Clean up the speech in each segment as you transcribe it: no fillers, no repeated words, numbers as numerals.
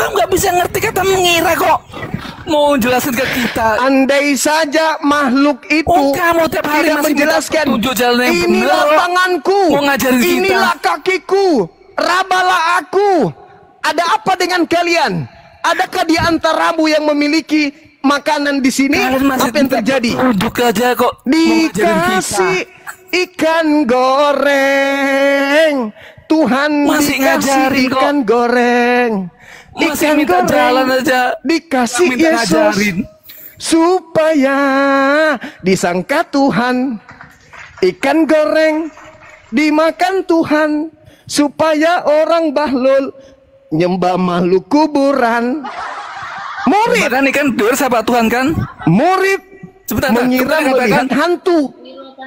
kamu nggak bisa ngerti kata mengira kok. Mau jelasin ke kita. Andai saja makhluk itu kamu tiap hari tidak masih menjelaskan, tunjuk jalan yang inilah benar. tanganku, Mau ngajarin kita. inilah kakiku, rabalah aku. Ada apa dengan kalian? Adakah di antaramu yang memiliki makanan di sini? Apa yang terjadi? Duduk aja kok. Dikasih ikan goreng, Tuhan masih ngajarin kok. ikan goreng. Masih Ikan minta jalan aja. dikasih minta Yesus ngajarin. supaya disangka Tuhan. Ikan goreng dimakan Tuhan supaya orang bahlul nyembah makhluk kuburan. Murid Bahkan ikan dur siapa Tuhan kan? murid Sebentar, mengira sebentar, melihat katakan. hantu.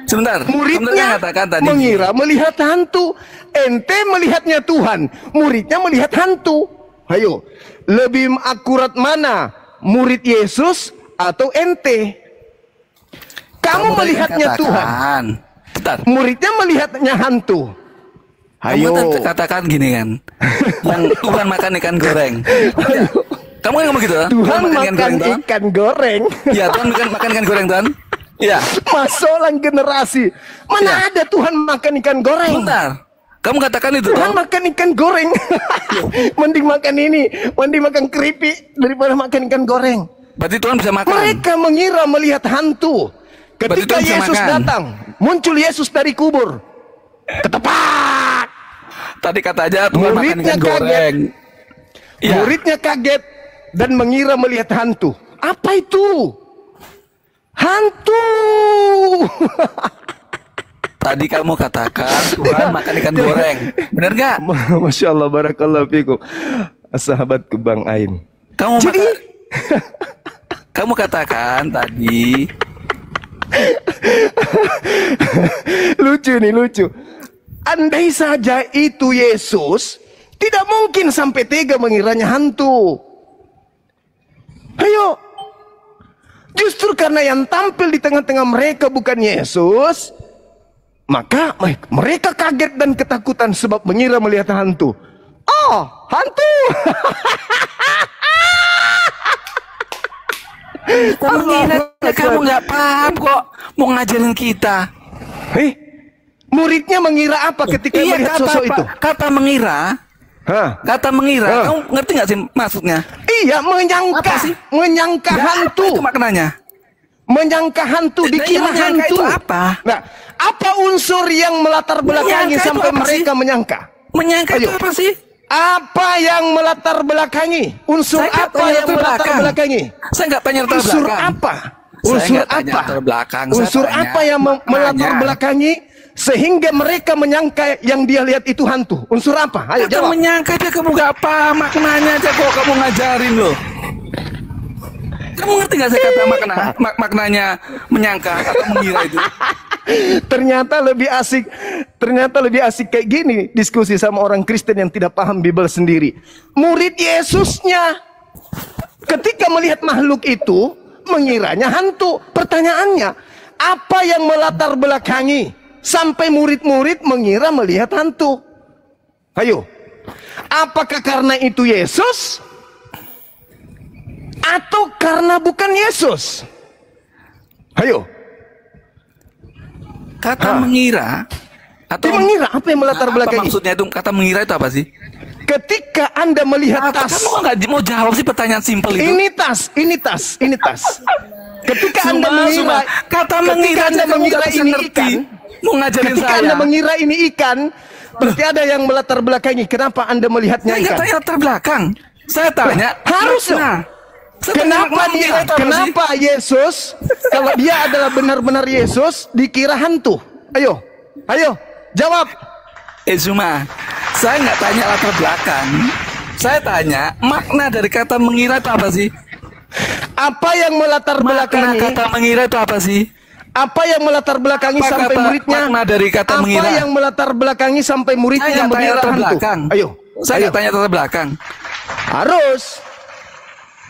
Sebentar. Muridnya katakan tadi. mengira melihat hantu. Ente melihatnya Tuhan, muridnya melihat hantu. Ayo, lebih akurat mana? Murid Yesus atau ente? Kamu melihatnya Tuhan, Bentar. muridnya melihatnya hantu. Kamu Ayo, katakan gini kan. Yang Tuhan makan ikan goreng. Kamu kan ngomong gitu kan? Tuhan makan Tuhan? ikan goreng. Iya, Tuhan makan ikan goreng Tuhan. Iya. Masolang generasi. Mana ada Tuhan makan ikan goreng? Bentar. Kamu katakan itu Tuhan toh? makan ikan goreng. Mending makan ini, mending makan keripik daripada makan ikan goreng. Berarti Tuhan bisa makan. Mereka mengira melihat hantu. Berarti Ketika Tuhan bisa Yesus makan. datang, muncul Yesus dari kubur. Ketepak. Tadi kata aja Tuhan makan Muridnya ikan kaget. goreng. Iya. Muridnya kaget dan mengira melihat hantu. Apa itu? Hantu. Tadi kamu katakan Tuhan makan ikan goreng. Benar nggak? Masya Allah, barakallahu fikum. Sahabatku Bang Ain. Kamu katakan tadi. Lucu nih, lucu. Andai saja itu Yesus, tidak mungkin sampai tega mengiranya hantu. Ayo. Justru karena yang tampil di tengah-tengah mereka bukan Yesus, maka mereka kaget dan ketakutan sebab mengira melihat hantu. Oh, hantu. Kamu nggak paham kok mau ngajarin kita. Muridnya mengira apa ketika melihat sosok itu? Kata mengira. Kata mengira. Kamu ngerti nggak sih maksudnya? Iya, menyangka. Menyangka hantu. Itu maknanya. Menyangka hantu, dikira hantu. Itu apa? Nah, apa unsur yang melatar belakangi Menyangka sampai itu apa mereka sih? menyangka? Menyangka itu apa sih? Apa yang melatar belakangi? Unsur Saya apa yang melatar belakangi? Saya nggak tanya latar Unsur belakang. apa? Saya Unsur nggak tanya apa? latar belakang. Saya Unsur tanya apa yang melatar maknanya. belakangi sehingga mereka menyangka yang dia lihat itu hantu? Unsur apa? Ayo Kata jawab. menyangka aja kamu gak apa maknanya aja kok kamu ngajarin loh. Kamu ngerti gak saya kata maknanya menyangka atau mengira itu? Ternyata lebih asik kayak gini diskusi sama orang Kristen yang tidak paham Bible sendiri. Murid Yesusnya ketika melihat makhluk itu mengiranya hantu. Pertanyaannya, apa yang melatar belakangi sampai murid-murid mengira melihat hantu? Ayo, apakah karena itu Yesus atau karena bukan Yesus? Ayo. Kata mengira atau Mengira apa yang melatar apa belakangi? maksudnya itu kata mengira itu apa sih? Ketika Anda melihat tas, Kamu kok nggak mau jawab sih pertanyaan simpel itu? ini tas. Ketika Anda mengira, kata ketika mengira Anda aja kamu mengira nggak bisa ini ngerti. ikan, Mau ngajarin ketika saya. Anda mengira ini ikan, berarti ada yang melatar belakangi. Kenapa Anda melihatnya Saya nggak ikan? tanya latar belakang. Saya tanya Harus dong. makna. Saya tanya Kenapa makna dia? mengira itu apa sih? Kenapa Yesus? Kalau dia adalah benar-benar Yesus, dikira hantu. Ayo, jawab. Zuma, saya nggak tanya latar belakang. Saya tanya makna dari kata mengira itu apa sih? Apa yang melatar Makna belakangi? kata mengira itu apa sih? Apa yang melatar belakangi Apa sampai kata- muridnya? makna dari kata apa mengira? yang melatar belakangi sampai Saya muridnya nggak tanya mengira latar hantu? belakang. Ayo. Saya nggak tanya latar belakang. Harus.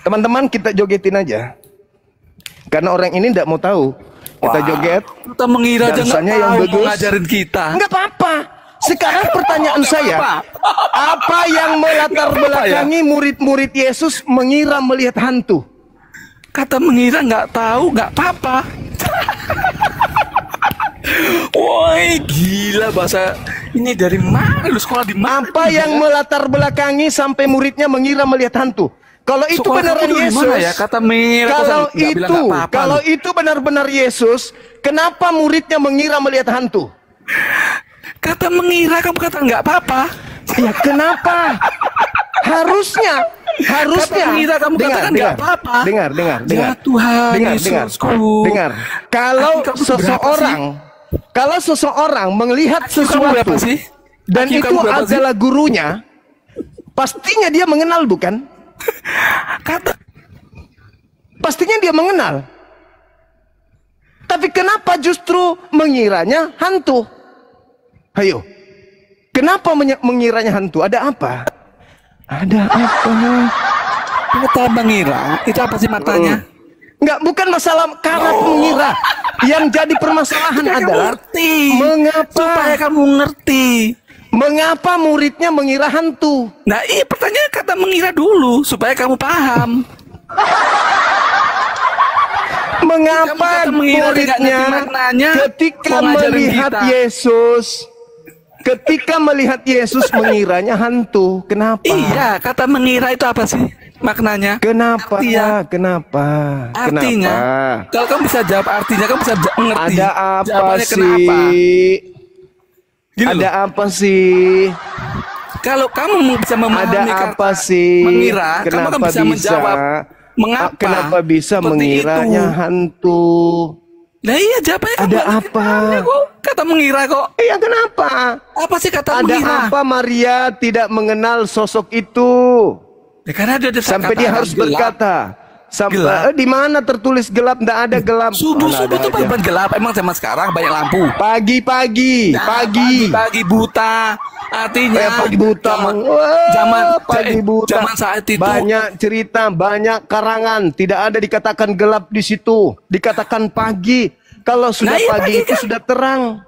Teman-teman, kita jogetin aja. Karena orang ini tidak mau tahu. Kita Wah, joget. Kita mengira aja nggak Dansanya yang tahu mau bagus. ngajarin kita. Enggak apa-apa. Sekarang pertanyaan saya, apa yang melatar belakangi murid-murid Yesus mengira melihat hantu? Kata mengira nggak tahu, nggak apa-apa. Woi, gila bahasa ini dari mana? Lu sekolah di mana? Apa yang melatar belakangi sampai muridnya mengira melihat hantu? Kalau itu Sekolah beneran kamu dulu di Yesus, mana ya? Kata Mira, kalau itu benar-benar Yesus, kenapa muridnya mengira melihat hantu? Kata mengira, kamu kata nggak apa-apa. Ya kenapa? Harusnya Kata mengira, kamu katakan nggak apa-apa. dengar. Ya Tuhan, dengar. Yesusku. Dengar. Kalau seseorang melihat sesuatu dan IQ itu kamu berapa sih? adalah gurunya, pastinya dia mengenal, bukan? Pastinya dia mengenal. Tapi kenapa justru mengiranya hantu? Ayo. Kenapa mengiranya hantu? Ada apa? Ada apa? Kata mengira, itu apa sih matanya? Enggak, bukan masalah karena mengira. Yang jadi permasalahan adalah mengapa? Supaya kamu ngerti. Mengapa muridnya mengira hantu? Nah, iya pertanyaan kata mengira dulu supaya kamu paham. Mengapa muridnya ketika melihat Yesus mengiranya hantu? Kenapa? Iya, kata mengira itu apa sih maknanya? Kenapa? Kenapa? Artinya, kalau kamu bisa jawab artinya, kamu bisa mengerti. Ada apa jawabannya sih? Kenapa? Gini ada loh. apa sih? Kalau kamu bisa memahami ada apa sih? mengira, kamu kan bisa menjawab mengapa? Kenapa bisa mengiranya itu? hantu? Nah iya, jawabannya ada apa? Kata mengira kok. Iya, kenapa? Apa sih kata ada mengira? Apa Maria tidak mengenal sosok itu? Ya, karena dia sampai dia harus berkata. Di mana tertulis gelap? Tidak ada gelap. Subuh itu bukan gelap. Emang zaman sekarang banyak lampu. Pagi buta. Artinya pagi buta. Zaman saat itu banyak cerita, banyak karangan. Tidak ada dikatakan gelap di situ. Dikatakan pagi. Kalau sudah pagi itu kan sudah terang.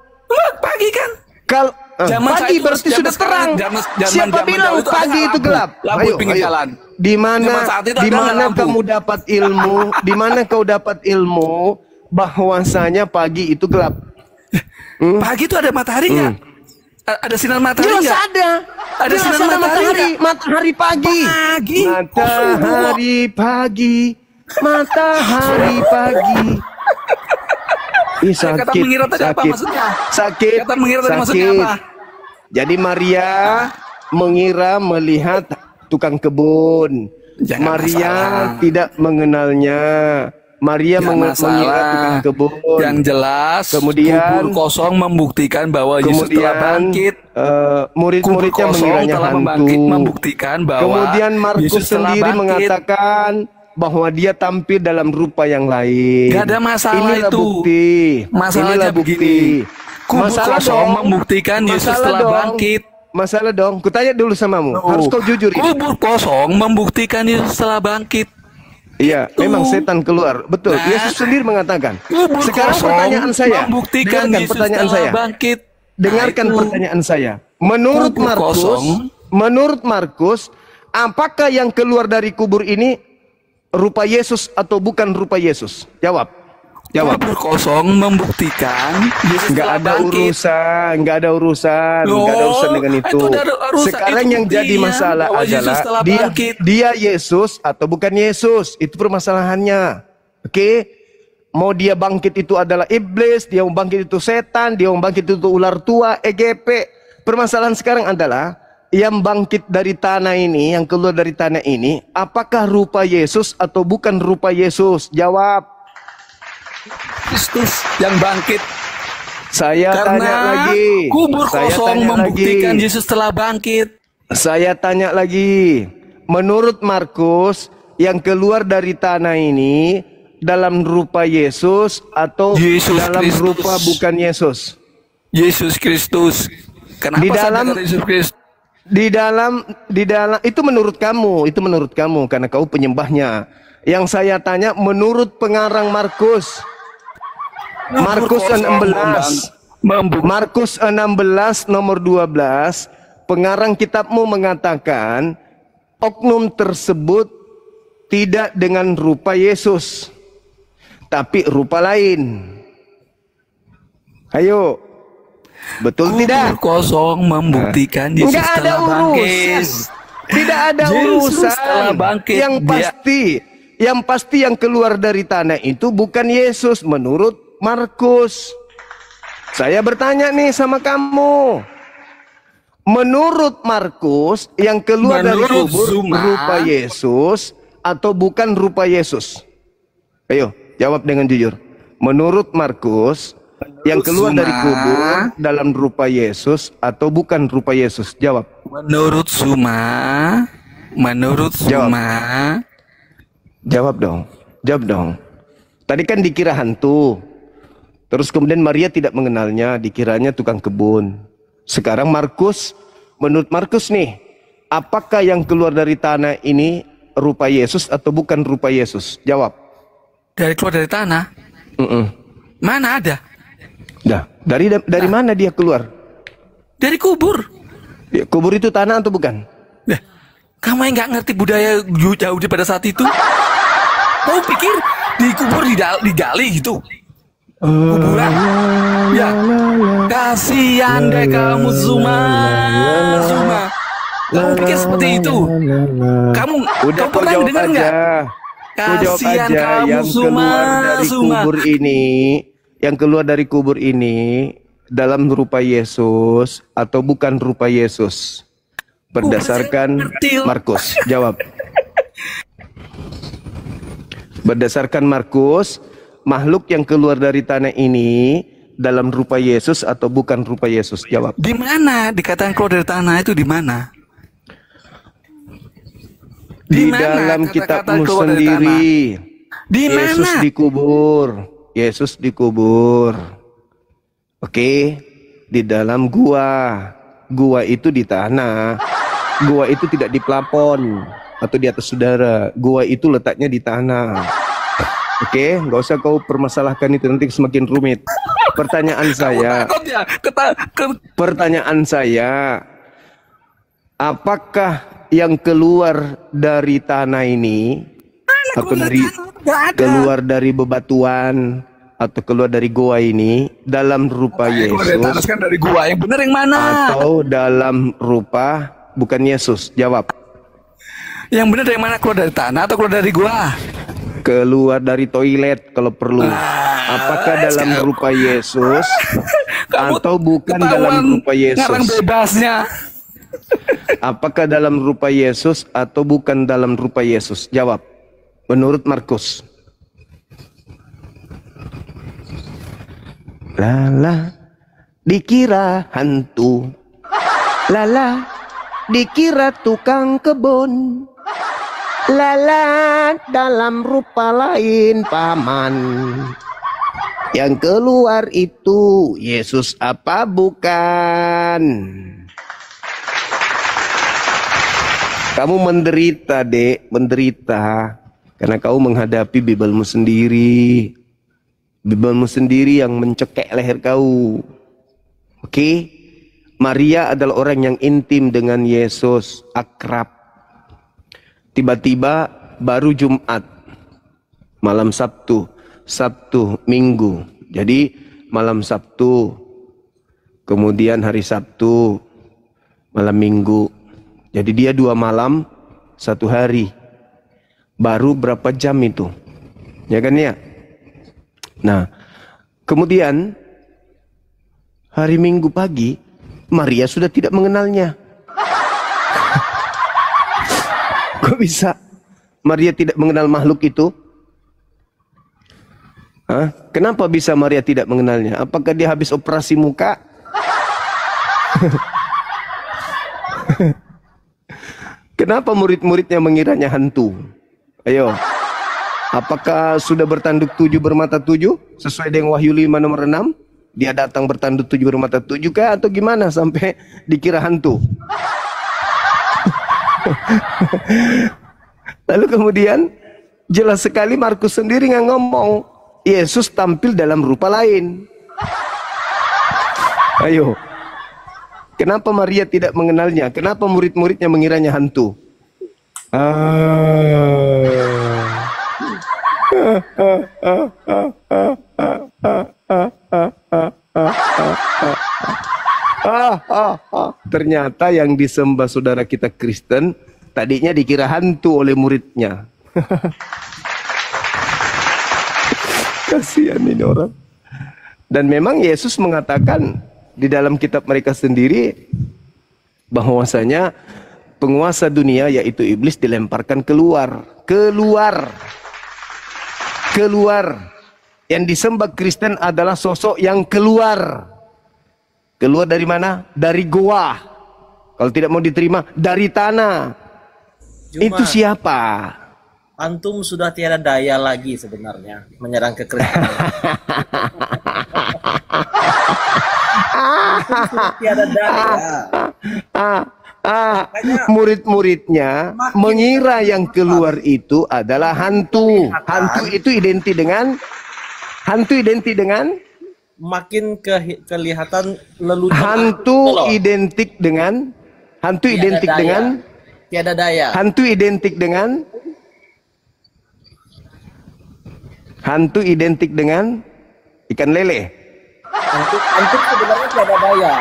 Pagi kan? Kalau pagi berarti sudah terang. Siapa bilang pagi itu gelap? Ayo. Jalan. Di mana kamu dapat ilmu? Di mana kau dapat ilmu bahwasanya pagi itu gelap? Pagi itu ada matahari nggak? Ada sinar matahari nggak? Ada. Ada sinar matahari. Matahari pagi. Matahari pagi. Sakit. Kata mengira tadi apa maksudnya? Sakit. Kata mengira tadi maksudnya apa? Jadi Maria mengira melihat tukang kebun. Maria tidak mengenalnya. Maria mengira tukang kebun. Yang jelas, kemudian kubur kosong membuktikan bahwa Yesus telah bangkit. Murid-muridnya mengiranya hantu. Membuktikan bahwa kemudian Markus sendiri mengatakan bahwa dia tampil dalam rupa yang lain. Gak ada masalah. Inilah itu. Bukti. Masalahnya begini. Kubur kosong membuktikan Yesus telah bangkit. Masalah dong. Kutanya dulu samamu. Harus kau jujur ini. Kubur kosong membuktikan Yesus telah bangkit. Iya, memang setan keluar. Betul. Yesus sendiri mengatakan. Sekarang pertanyaan saya. Membuktikan Yesus telah bangkit. Dengarkan pertanyaan saya. Menurut Markus, apakah yang keluar dari kubur ini rupa Yesus atau bukan rupa Yesus? Jawab. Kubur kosong membuktikan Yesus telah bangkit. Nggak ada urusan dengan itu. Sekarang yang jadi masalah adalah dia Yesus atau bukan Yesus. Itu permasalahannya. Oke? Mau dia bangkit itu adalah iblis, dia mau bangkit itu setan, dia mau bangkit itu ular tua, EGP. Permasalahan sekarang adalah yang bangkit dari tanah ini, yang keluar dari tanah ini, apakah rupa Yesus atau bukan rupa Yesus? Jawab. Kristus yang bangkit. Saya tanya lagi. Kubur kosong membuktikan Yesus telah bangkit. Saya tanya lagi. Menurut Markus, yang keluar dari tanah ini dalam rupa Yesus atau dalam rupa bukan Yesus? Yesus Kristus. Kenapa Yesus Kristus? Di dalam itu menurut kamu karena kau penyembahnya. Yang saya tanya menurut pengarang Markus 16 Markus 16 nomor 12, pengarang kitabmu mengatakan oknum tersebut tidak dengan rupa Yesus, tapi rupa lain. Ayo, betul Kubur tidak? kosong membuktikan Yesus Enggak ada telah bangkit. urusan. Tidak ada Yesus telah urusan. bangkit. Yang pasti yang keluar dari tanah itu bukan Yesus menurut Markus. Saya bertanya nih sama kamu. Menurut Markus, yang keluar dari Menurut kubur Zuma, rupa Yesus atau bukan rupa Yesus? Ayo, jawab dengan jujur. Menurut Markus, yang keluar Zuma, dari kubur dalam rupa Yesus atau bukan rupa Yesus? Jawab. Menurut Zuma, Jawab. Jawab dong. Jawab dong. Tadi kan dikira hantu. Terus kemudian Maria tidak mengenalnya, dikiranya tukang kebun. Sekarang Markus, menurut Markus nih, apakah yang keluar dari tanah ini rupa Yesus atau bukan rupa Yesus? Jawab. keluar dari tanah. Mana ada? Dah, dari mana dia keluar? Dari kubur. Ya, kubur itu tanah atau bukan? Nah, kamu yang nggak ngerti budaya Yahudi pada saat itu? Kamu pikir di kubur digali gitu? Kuburan? Ya, kasihan deh kamu Zuma. Kamu pikir seperti itu? Kamu pernah jawab dengar nggak? Jawab Kasihan aja. kamu Yang keluar dari kubur ini, yang keluar dari kubur ini dalam rupa Yesus atau bukan rupa Yesus? Berdasarkan Markus, jawab. Berdasarkan Markus, makhluk yang keluar dari tanah ini dalam rupa Yesus atau bukan rupa Yesus? Jawab. Di mana dikatakan keluar dari tanah itu di mana? Di dalam kitabmu sendiri. Di Yesus mana? dikubur. Yesus dikubur. Oke, di dalam gua. Gua itu di tanah. Gua itu tidak di plafon atau di atas udara. Gua itu letaknya di tanah. Oke, nggak usah kau permasalahkan itu, nanti semakin rumit. Pertanyaan saya, apakah yang keluar dari tanah ini atau keluar dari bebatuan atau keluar dari goa ini dalam rupa Yesus Dari gua yang benar yang mana? atau dalam rupa bukan Yesus? Jawab. Yang benar yang mana, keluar dari tanah atau keluar dari gua? Keluar dari toilet kalau perlu. Apakah dalam rupa Yesus atau bukan dalam rupa Yesus? Ngarang bebasnya. Apakah dalam rupa Yesus atau bukan dalam rupa Yesus? Jawab. Menurut Markus. Lala, dikira hantu. Lala, dikira tukang kebun. Lala, dalam rupa lain paman. Yang keluar itu Yesus apa bukan? Kamu menderita, Dek, menderita karena kau menghadapi Bibelmu sendiri. Bibelmu sendiri yang mencekek leher kau. Oke? Maria adalah orang yang intim dengan Yesus, akrab. Tiba-tiba baru Jumat, malam Sabtu, Minggu. Jadi malam Sabtu, kemudian hari Sabtu, malam Minggu. Jadi dia 2 malam, 1 hari. Baru berapa jam itu? Ya kan ya? Nah, kemudian hari Minggu pagi, Maria sudah tidak mengenalnya. Kok bisa Maria tidak mengenal makhluk itu? Hah? Kenapa bisa Maria tidak mengenalnya? Apakah dia habis operasi muka? Kenapa murid-muridnya mengiranya hantu? Ayo. Apakah sudah bertanduk 7 bermata 7 sesuai dengan Wahyu 5 nomor 6? Dia datang bertanduk 7 bermata 7 kah atau gimana sampai dikira hantu? Lalu kemudian jelas sekali Markus sendiri nggak ngomong Yesus tampil dalam rupa lain. Ayo. Kenapa Maria tidak mengenalnya? Kenapa murid-muridnya mengiranya hantu? Ternyata yang disembah saudara kita Kristen tadinya dikira hantu oleh muridnya. Kasihan ini orang. Dan memang Yesus mengatakan di dalam kitab mereka sendiri bahwasanya penguasa dunia yaitu iblis dilemparkan keluar. Yang disembah Kristen adalah sosok yang keluar. Keluar dari mana? Dari goa. Kalau tidak mau diterima, dari tanah. Itu siapa? Antum sudah tiada daya lagi sebenarnya menyerang kekristenan. Sudah tiada daya. Murid-muridnya mengira yang keluar itu adalah hantu. Hantu itu identik dengan makin kelihatan lelucon. Hantu identik dengan tiada daya. Hantu identik dengan ikan lele. Hantu sebenarnya tiada daya.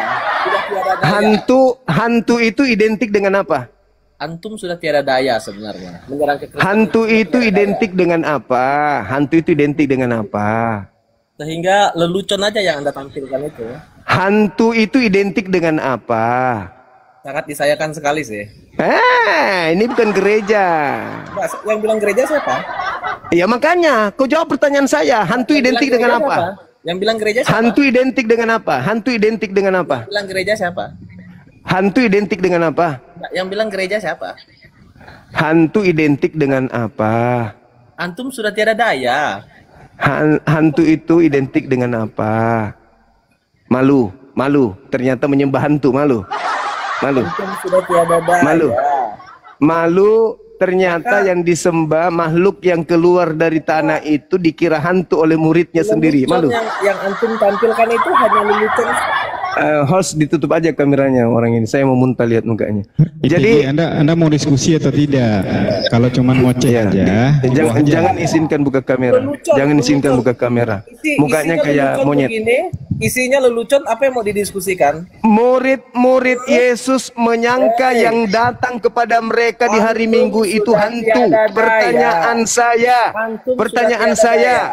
Sudah tiada daya. Hantu itu identik dengan apa? Antum sudah tiada daya sebenarnya. Menyerang kekristenan. Hantu itu identik dengan apa? Hantu itu identik dengan apa? Sehingga lelucon aja yang Anda tampilkan itu. Hantu itu identik dengan apa? Sangat disayangkan sekali sih. Ini bukan gereja. Yang bilang gereja siapa? Ya makanya, kau jawab pertanyaan saya. Hantu identik dengan apa? Yang bilang gereja siapa? Hantu identik dengan apa? Hantu identik dengan apa? Yang bilang gereja siapa? Hantu identik dengan apa? Yang bilang gereja siapa? Hantu identik dengan apa? Antum sudah tiada daya. Hantu itu identik dengan apa? Malu. Ternyata menyembah hantu, malu. Antum sudah tiada daya. Malu. Ternyata yang disembah makhluk yang keluar dari tanah itu dikira hantu oleh muridnya sendiri. Malu. Yang antum tampilkan itu hanya lelucon. Host ditutup aja kameranya orang ini. Saya mau muntah lihat mukanya. Jadi Anda mau diskusi atau tidak? Kalau cuma ngoceh aja. Jangan izinkan buka kamera. Jangan izinkan buka kamera. Mukanya kayak monyet. Isinya lelucon, apa yang mau didiskusikan? Murid-murid Yesus menyangka yang datang kepada mereka di hari Minggu itu hantu. Pertanyaan saya,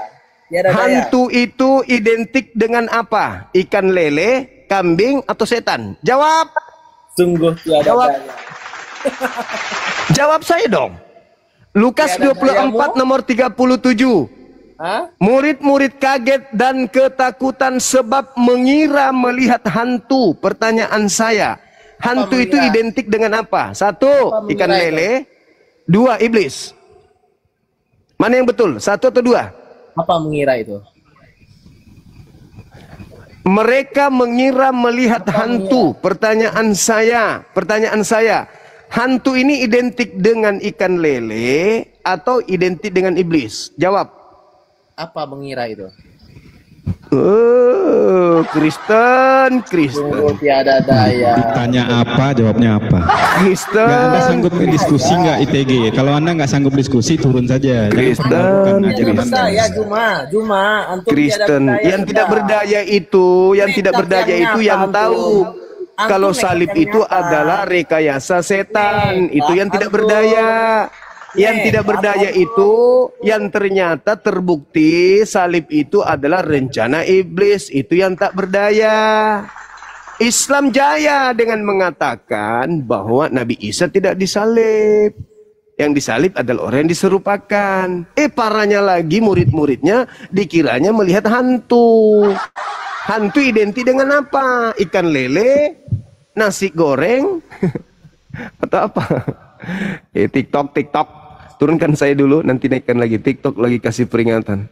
hantu itu identik dengan apa? Ikan lele, kambing, atau setan? Jawab. Sungguh tiada daya. Jawab saya dong. Lukas 24 nomor 37. Murid-murid kaget dan ketakutan sebab mengira melihat hantu. Pertanyaan saya, hantu itu identik dengan apa? 1, ikan lele. 2, iblis. Mana yang betul? 1 atau 2? Apa mengira itu? Mereka mengira melihat hantu. Pertanyaan saya, hantu ini identik dengan ikan lele atau identik dengan iblis? Jawab. Apa mengira itu? Kristen. Tiada daya. Ditanya apa, jawabnya apa? Kristen. Anda sanggup diskusi nggak ITG? Kalau Anda nggak sanggup diskusi, turun saja. Kristen. Kristen. Yang tidak berdaya itu, yang tahu kalau salib itu adalah rekayasa setan. Itu yang tidak berdaya. Yang tidak berdaya itu yang ternyata terbukti salib itu adalah rencana iblis. Itu yang tak berdaya. Islam jaya dengan mengatakan bahwa Nabi Isa tidak disalib. Yang disalib adalah orang yang diserupakan. Parahnya lagi murid-muridnya dikiranya melihat hantu. Hantu identik dengan apa? Ikan lele, nasi goreng, atau apa? TikTok. Turunkan saya dulu, nanti naikkan lagi. TikTok lagi kasih peringatan.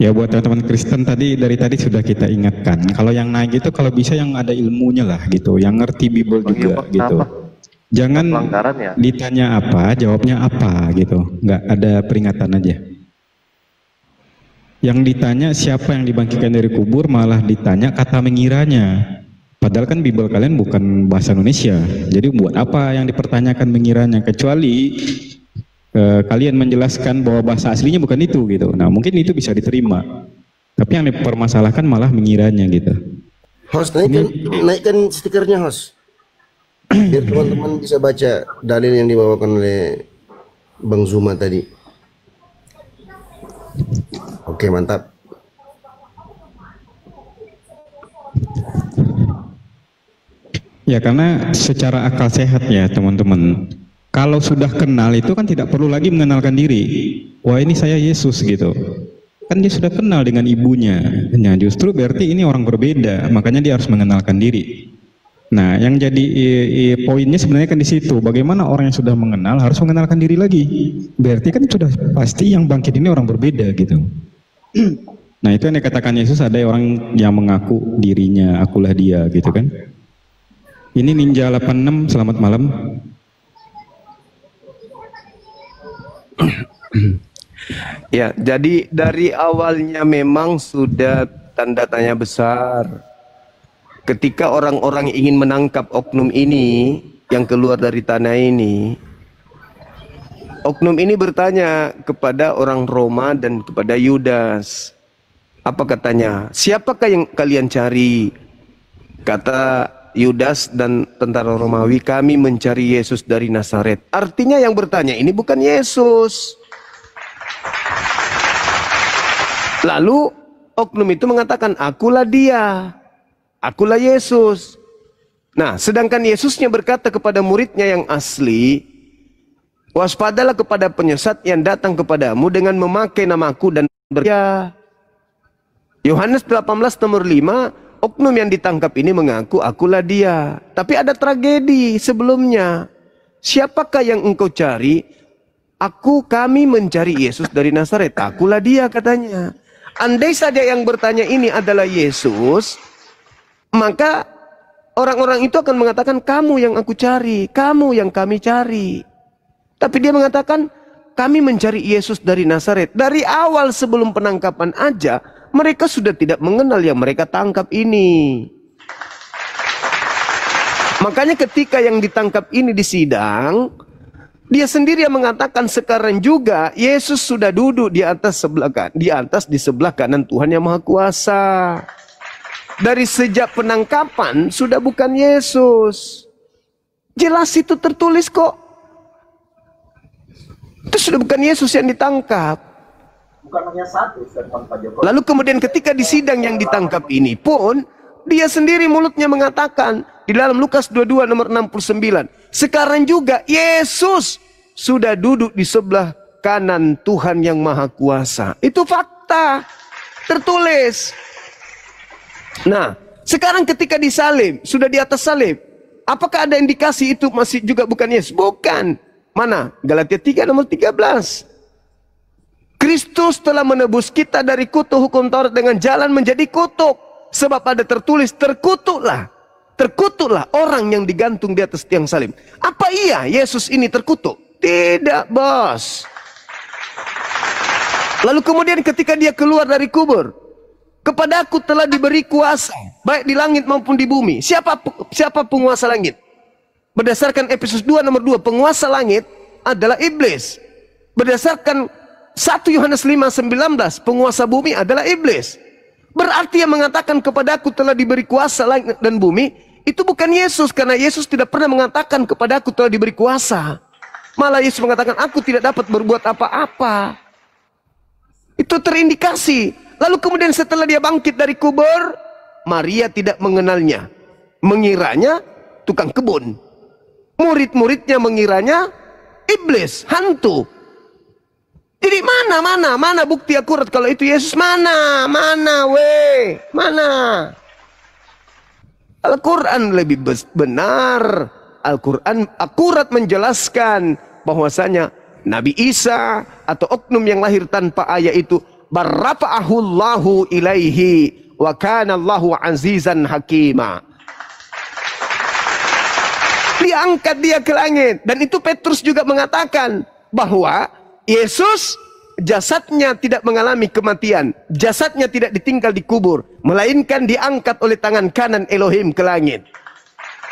Ya buat teman-teman Kristen dari tadi sudah kita ingatkan. Kalau yang naik itu kalau bisa yang ada ilmunya lah gitu, yang ngerti Bible juga gitu. Jangan ditanya apa, jawabnya apa gitu. Nggak ada peringatan aja. Yang ditanya siapa yang dibangkitkan dari kubur, malah ditanya kata mengiranya. Padahal kan Bible kalian bukan bahasa Indonesia. Jadi buat apa yang dipertanyakan mengiranya? Kecuali kalian menjelaskan bahwa bahasa aslinya bukan itu gitu. Nah mungkin itu bisa diterima. Tapi yang dipermasalahkan malah mengiranya gitu. Host, naikkan stikernya, host. Biar teman-teman bisa baca dalil yang dibawakan oleh Bang Zuma tadi. Oke, mantap. Ya karena secara akal sehat ya teman-teman. Kalau sudah kenal itu kan tidak perlu lagi mengenalkan diri. Wah ini saya Yesus gitu. Kan dia sudah kenal dengan ibunya. Nah justru berarti ini orang berbeda. Makanya dia harus mengenalkan diri. Nah yang jadi poinnya sebenarnya kan di situ. Bagaimana orang yang sudah mengenal harus mengenalkan diri lagi. Berarti kan sudah pasti yang bangkit ini orang berbeda gitu. Nah itu yang dikatakan Yesus, ada orang yang mengaku dirinya, akulah dia gitu kan. Ini Ninja 86, selamat malam. Ya, jadi dari awalnya memang sudah tanda tanya besar. Ketika orang-orang ingin menangkap oknum ini yang keluar dari tanah ini, oknum ini bertanya kepada orang Roma dan kepada Yudas. Apa katanya? Siapakah yang kalian cari? Kata Yudas dan tentara Romawi, kami mencari Yesus dari Nazaret. Artinya yang bertanya ini bukan Yesus. Lalu oknum itu mengatakan, akulah dia, akulah Yesus. Nah, sedangkan Yesusnya berkata kepada muridnya yang asli, waspadalah kepada penyesat yang datang kepadamu dengan memakai namaku dan berkata, Yohanes 18 nomor 5, oknum yang ditangkap ini mengaku akulah dia. Tapi ada tragedi sebelumnya. Siapakah yang engkau cari? Kami mencari Yesus dari Nazaret. Akulah dia katanya. Andai saja yang bertanya ini adalah Yesus, maka orang-orang itu akan mengatakan kamu yang aku cari, kamu yang kami cari. Tapi dia mengatakan kami mencari Yesus dari Nazaret. Dari awal sebelum penangkapan aja mereka sudah tidak mengenal yang mereka tangkap ini. Makanya ketika yang ditangkap ini di sidang, dia sendiri yang mengatakan sekarang juga Yesus sudah duduk di atas di sebelah kanan Tuhan yang Maha Kuasa. Dari sejak penangkapan sudah bukan Yesus. Jelas itu tertulis kok. Itu sudah bukan Yesus yang ditangkap. Bukan hanya satu, Pak Jokowi. Lalu kemudian ketika di sidang yang ditangkap ini pun, dia sendiri mulutnya mengatakan di dalam Lukas 22 nomor 69, sekarang juga Yesus sudah duduk di sebelah kanan Tuhan yang Maha Kuasa. Itu fakta, tertulis. Nah, sekarang ketika disalib, sudah di atas salib, apakah ada indikasi itu masih juga bukan Yesus? Bukan. Mana? Galatia 3 nomor 13. Kristus telah menebus kita dari kutuk hukum Taurat dengan jalan menjadi kutuk. Sebab ada tertulis, terkutuklah orang yang digantung di atas tiang salib. Apa iya Yesus ini terkutuk? Tidak, bos. Lalu kemudian ketika dia keluar dari kubur, kepadaku telah diberi kuasa, baik di langit maupun di bumi. Siapa penguasa langit? Berdasarkan Efesus 2 nomor 2, penguasa langit adalah iblis. Berdasarkan 1 Yohanes 5:19, penguasa bumi adalah iblis. Berarti yang mengatakan kepadaku telah diberi kuasa langit dan bumi, itu bukan Yesus. Karena Yesus tidak pernah mengatakan kepadaku telah diberi kuasa. Malah Yesus mengatakan, aku tidak dapat berbuat apa-apa. Itu terindikasi. Lalu kemudian setelah dia bangkit dari kubur, Maria tidak mengenalnya. Mengiranya tukang kebun. Murid-muridnya mengiranya iblis, hantu. Jadi mana bukti akurat kalau itu Yesus? Mana? Al-Quran lebih benar. Al-Quran akurat menjelaskan bahwasanya Nabi Isa atau oknum yang lahir tanpa ayah itu barrafa'ahullahu ilaihi wa kana Allahu azizan hakima. Diangkat dia ke langit. Dan itu Petrus juga mengatakan bahwa Yesus jasadnya tidak mengalami kematian, jasadnya tidak ditinggal di kubur, melainkan diangkat oleh tangan kanan Elohim ke langit.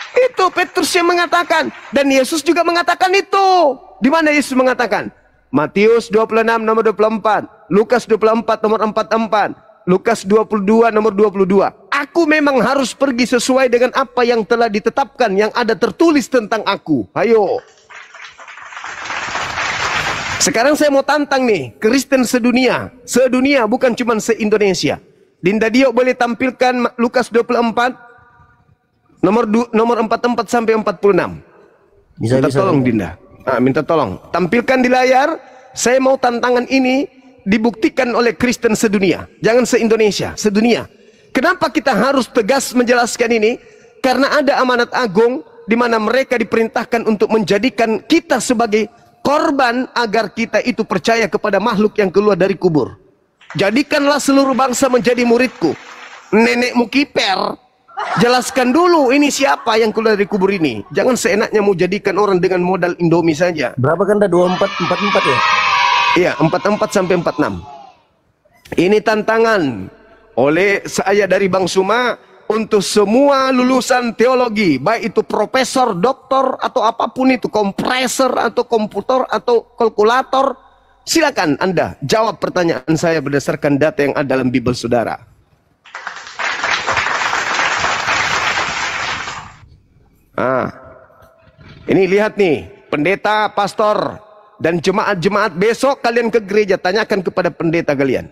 Itu Petrus yang mengatakan, dan Yesus juga mengatakan itu. Di mana Yesus mengatakan? Matius 26 nomor 24, Lukas 24 nomor 44, Lukas 22 nomor 22. Aku memang harus pergi sesuai dengan apa yang telah ditetapkan, yang ada tertulis tentang aku. Ayo. Sekarang saya mau tantang nih, Kristen sedunia. Sedunia, bukan cuma se-Indonesia. Dinda Dio boleh tampilkan Lukas 24 nomor 44 sampai 46. Minta tolong Dinda. Minta tolong. Tampilkan di layar. Saya mau tantangan ini dibuktikan oleh Kristen sedunia. Jangan se-Indonesia, sedunia. Kenapa kita harus tegas menjelaskan ini? Karena ada amanat agung di mana mereka diperintahkan untuk menjadikan kita sebagai korban agar kita itu percaya kepada makhluk yang keluar dari kubur. Jadikanlah seluruh bangsa menjadi muridku. Nenekmu kiper. Jelaskan dulu ini siapa yang keluar dari kubur ini. Jangan seenaknya mau jadikan orang dengan modal Indomie saja. Berapa kan dah 24, 44 ya? Iya, 44 sampai 46. Ini tantangan oleh saya dari Bang Suma untuk semua lulusan teologi, baik itu profesor, doktor atau apapun itu, kompresor atau komputer atau kalkulator. Silakan Anda jawab pertanyaan saya berdasarkan data yang ada dalam Bible saudara. Ini lihat nih, pendeta, pastor, dan jemaat-jemaat besok kalian ke gereja, tanyakan kepada pendeta kalian.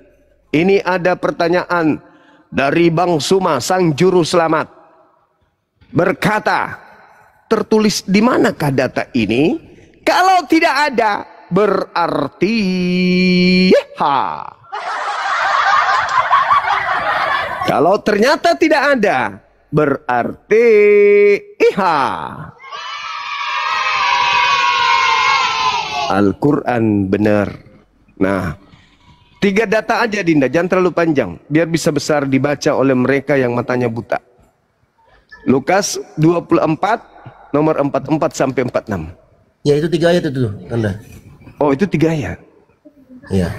Ini ada pertanyaan dari Bang Suma, sang juru selamat. Berkata, tertulis di manakah data ini? Kalau tidak ada, berarti kalau ternyata tidak ada, berarti Al-Quran benar. Nah, 3 data aja Dinda, jangan terlalu panjang, biar bisa besar dibaca oleh mereka yang matanya buta. Lukas 24 nomor 44 sampai 46. Ya itu 3 ayat itu Anda. Oh itu 3 ayat. Iya.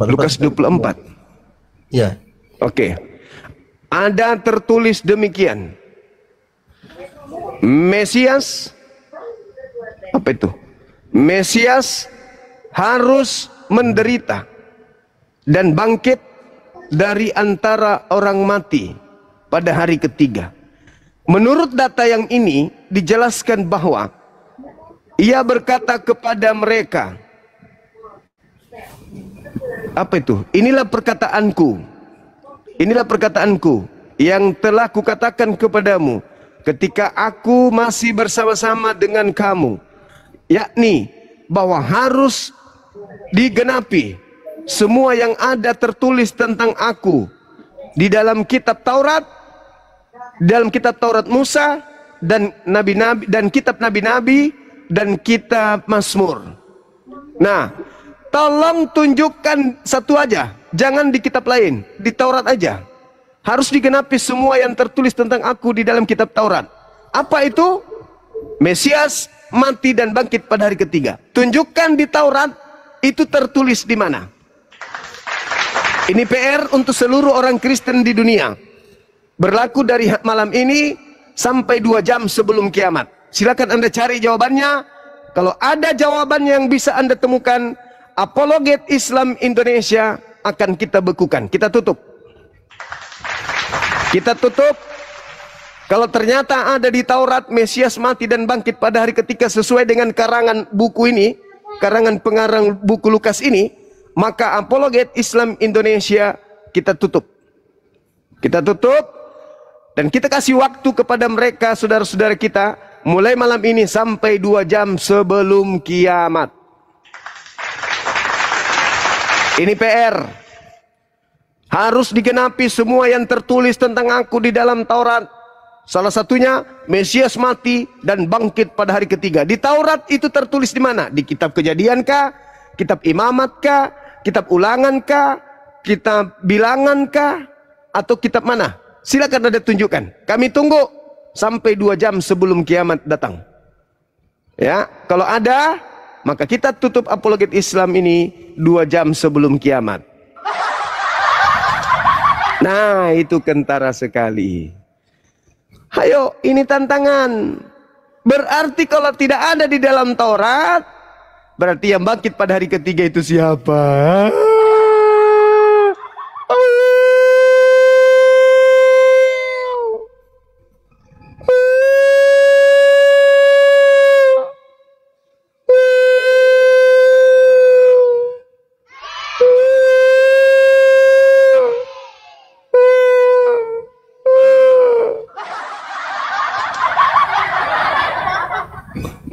Lukas 24. Ya. Oke. Ada tertulis demikian. Mesias, apa itu? Mesias harus menderita dan bangkit dari antara orang mati pada hari ketiga. Menurut data yang ini dijelaskan bahwa ia berkata kepada mereka, apa itu? Inilah perkataanku yang telah kukatakan kepadamu ketika aku masih bersama-sama dengan kamu, yakni bahwa harus digenapi semua yang ada tertulis tentang aku di dalam kitab Taurat, dalam kitab Taurat Musa dan nabi-nabi dan kitab nabi-nabi dan kitab Mazmur. Nah, tolong tunjukkan satu aja, jangan di kitab lain, di Taurat aja. Harus digenapi semua yang tertulis tentang aku di dalam kitab Taurat. Apa itu? Mesias mati dan bangkit pada hari ketiga. Tunjukkan di Taurat itu tertulis di mana. Ini PR untuk seluruh orang Kristen di dunia. Berlaku dari malam ini sampai 2 jam sebelum kiamat. Silakan Anda cari jawabannya. Kalau ada jawaban yang bisa Anda temukan, Apologet Islam Indonesia akan kita bekukan. Kita tutup. Kalau ternyata ada di Taurat Mesias mati dan bangkit pada hari ketiga sesuai dengan karangan buku ini, karangan pengarang buku Lukas ini, maka Apologet Islam Indonesia kita tutup. Kita tutup dan kita kasih waktu kepada mereka, saudara-saudara kita, mulai malam ini sampai 2 jam sebelum kiamat. Ini PR. Harus digenapi semua yang tertulis tentang aku di dalam Taurat. Salah satunya Mesias mati dan bangkit pada hari ketiga. Di Taurat itu tertulis di mana? Di kitab Kejadian kah? Kitab Imamat kah? Kitab Ulangan kah? Kitab Bilangan kah? Atau kitab mana? Silakan Anda tunjukkan. Kami tunggu sampai 2 jam sebelum kiamat datang. Ya, kalau ada maka kita tutup apologet Islam ini 2 jam sebelum kiamat. Nah, itu kentara sekali. Ayo, ini tantangan. Berarti kalau tidak ada di dalam Taurat, berarti yang bangkit pada hari ketiga itu siapa?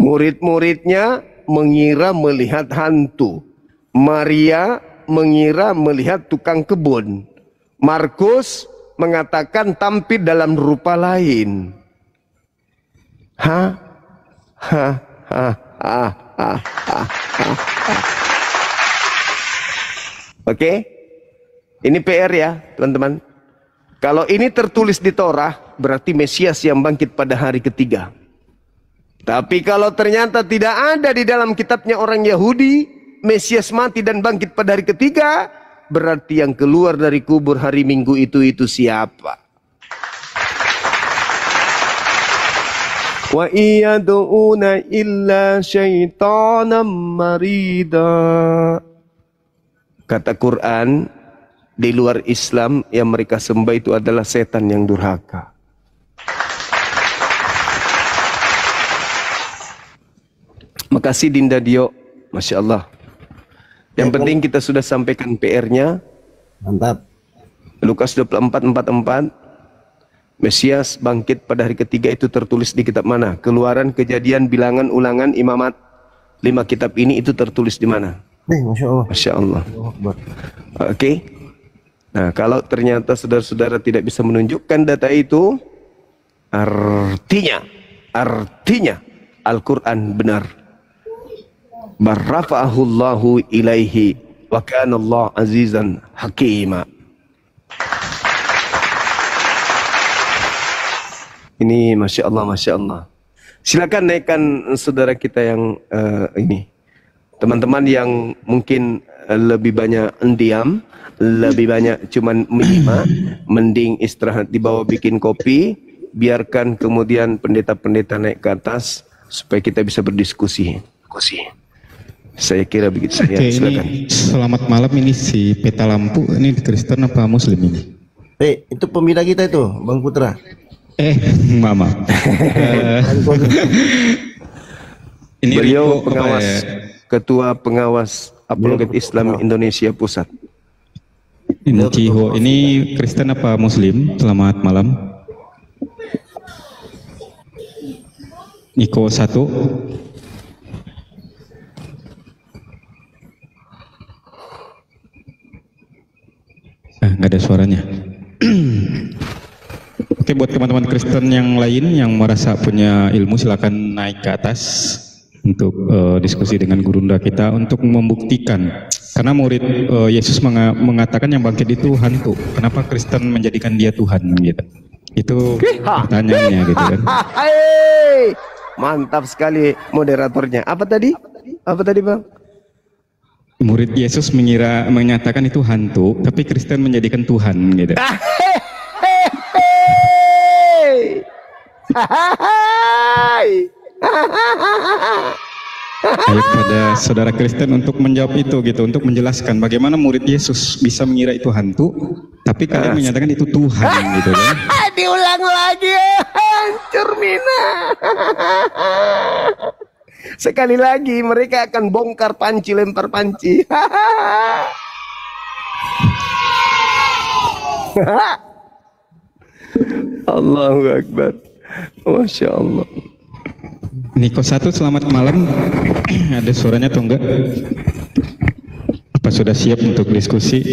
Murid-muridnya mengira melihat hantu. Maria mengira melihat tukang kebun. Markus mengatakan tampil dalam rupa lain. Oke? Ini PR ya, teman-teman. Kalau ini tertulis di Torah, berarti Mesias yang bangkit pada hari ketiga. Tapi kalau ternyata tidak ada di dalam kitabnya orang Yahudi, Mesias mati dan bangkit pada hari ketiga, berarti yang keluar dari kubur hari Minggu itu siapa? Wa iyad'una illa syaitanan marida. Kata Quran, di luar Islam yang mereka sembah itu adalah setan yang durhaka. Makasih Dinda Dio, Masya Allah. Yang penting kita sudah sampaikan PR-nya. Mantap. Lukas 24:44, Mesias bangkit pada hari ketiga itu tertulis di kitab mana? Keluaran, Kejadian, Bilangan, Ulangan, Imamat. 5 kitab ini itu tertulis di mana? Masya Allah. Masya Allah. Oke. Nah, kalau ternyata saudara-saudara tidak bisa menunjukkan data itu, artinya Al-Quran benar. Barrafa'ahullahu ilaihi wa kana Allah azizan hakima. Ini Masya Allah, Masya Allah. Silakan naikkan saudara kita yang ini. Teman-teman yang mungkin lebih banyak diam, lebih banyak cuman menyimak, mending istirahat di bawah bikin kopi, biarkan kemudian pendeta-pendeta naik ke atas supaya kita bisa berdiskusi. Saya kira begitu saja. Oke, silakan. ini selamat malam, ini si Peta Lampu, ini Kristen apa Muslim ini? Itu pembina kita itu, Bang Putra. Mama. Ini Beliau Riko, pengawas, ketua pengawas Apologet Islam Indonesia Pusat. Ini Ciho, ini Kristen apa Muslim? Selamat malam. Niko 1. Nggak ada suaranya. Oke, buat teman-teman Kristen yang lain yang merasa punya ilmu, silakan naik ke atas untuk diskusi dengan gurunda kita untuk membuktikan. Karena murid Yesus mengatakan yang bangkit itu hantu. Kenapa Kristen menjadikan dia Tuhan gitu? Itu pertanyaannya gitu kan. Mantap sekali moderatornya. Apa tadi? Bang? Murid Yesus menyatakan itu hantu, tapi Kristen menjadikan Tuhan gitu. Ayo pada saudara Kristen untuk menjawab itu gitu, untuk menjelaskan bagaimana murid Yesus bisa mengira itu hantu, tapi kalian menyatakan itu Tuhan gitu kan. Diulang lagi, hancur Mina. Sekali lagi mereka akan bongkar panci, lempar panci. Allahu Akbar. Masya Allah. Niko 1, selamat malam. Ada suaranya atau enggak? Apa sudah siap untuk diskusi?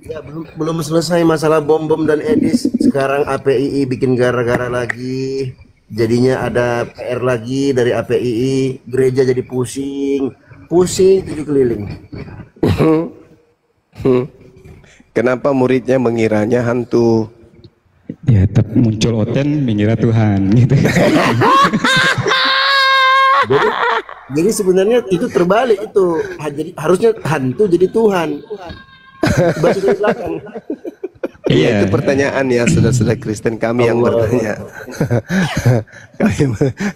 Ya, belum selesai masalah bom-bom dan Edis. Sekarang APII bikin gara-gara lagi. Jadinya ada PR lagi dari APII. Gereja jadi pusing 7 keliling. Kenapa muridnya mengiranya hantu? Ya, muncul Oten mengira Tuhan gitu. Jadi sebenarnya itu terbalik itu. Jadi harusnya hantu jadi Tuhan. Baca dari belakang. Iya, itu pertanyaan ya saudara-saudara Kristen kami yang bertanya.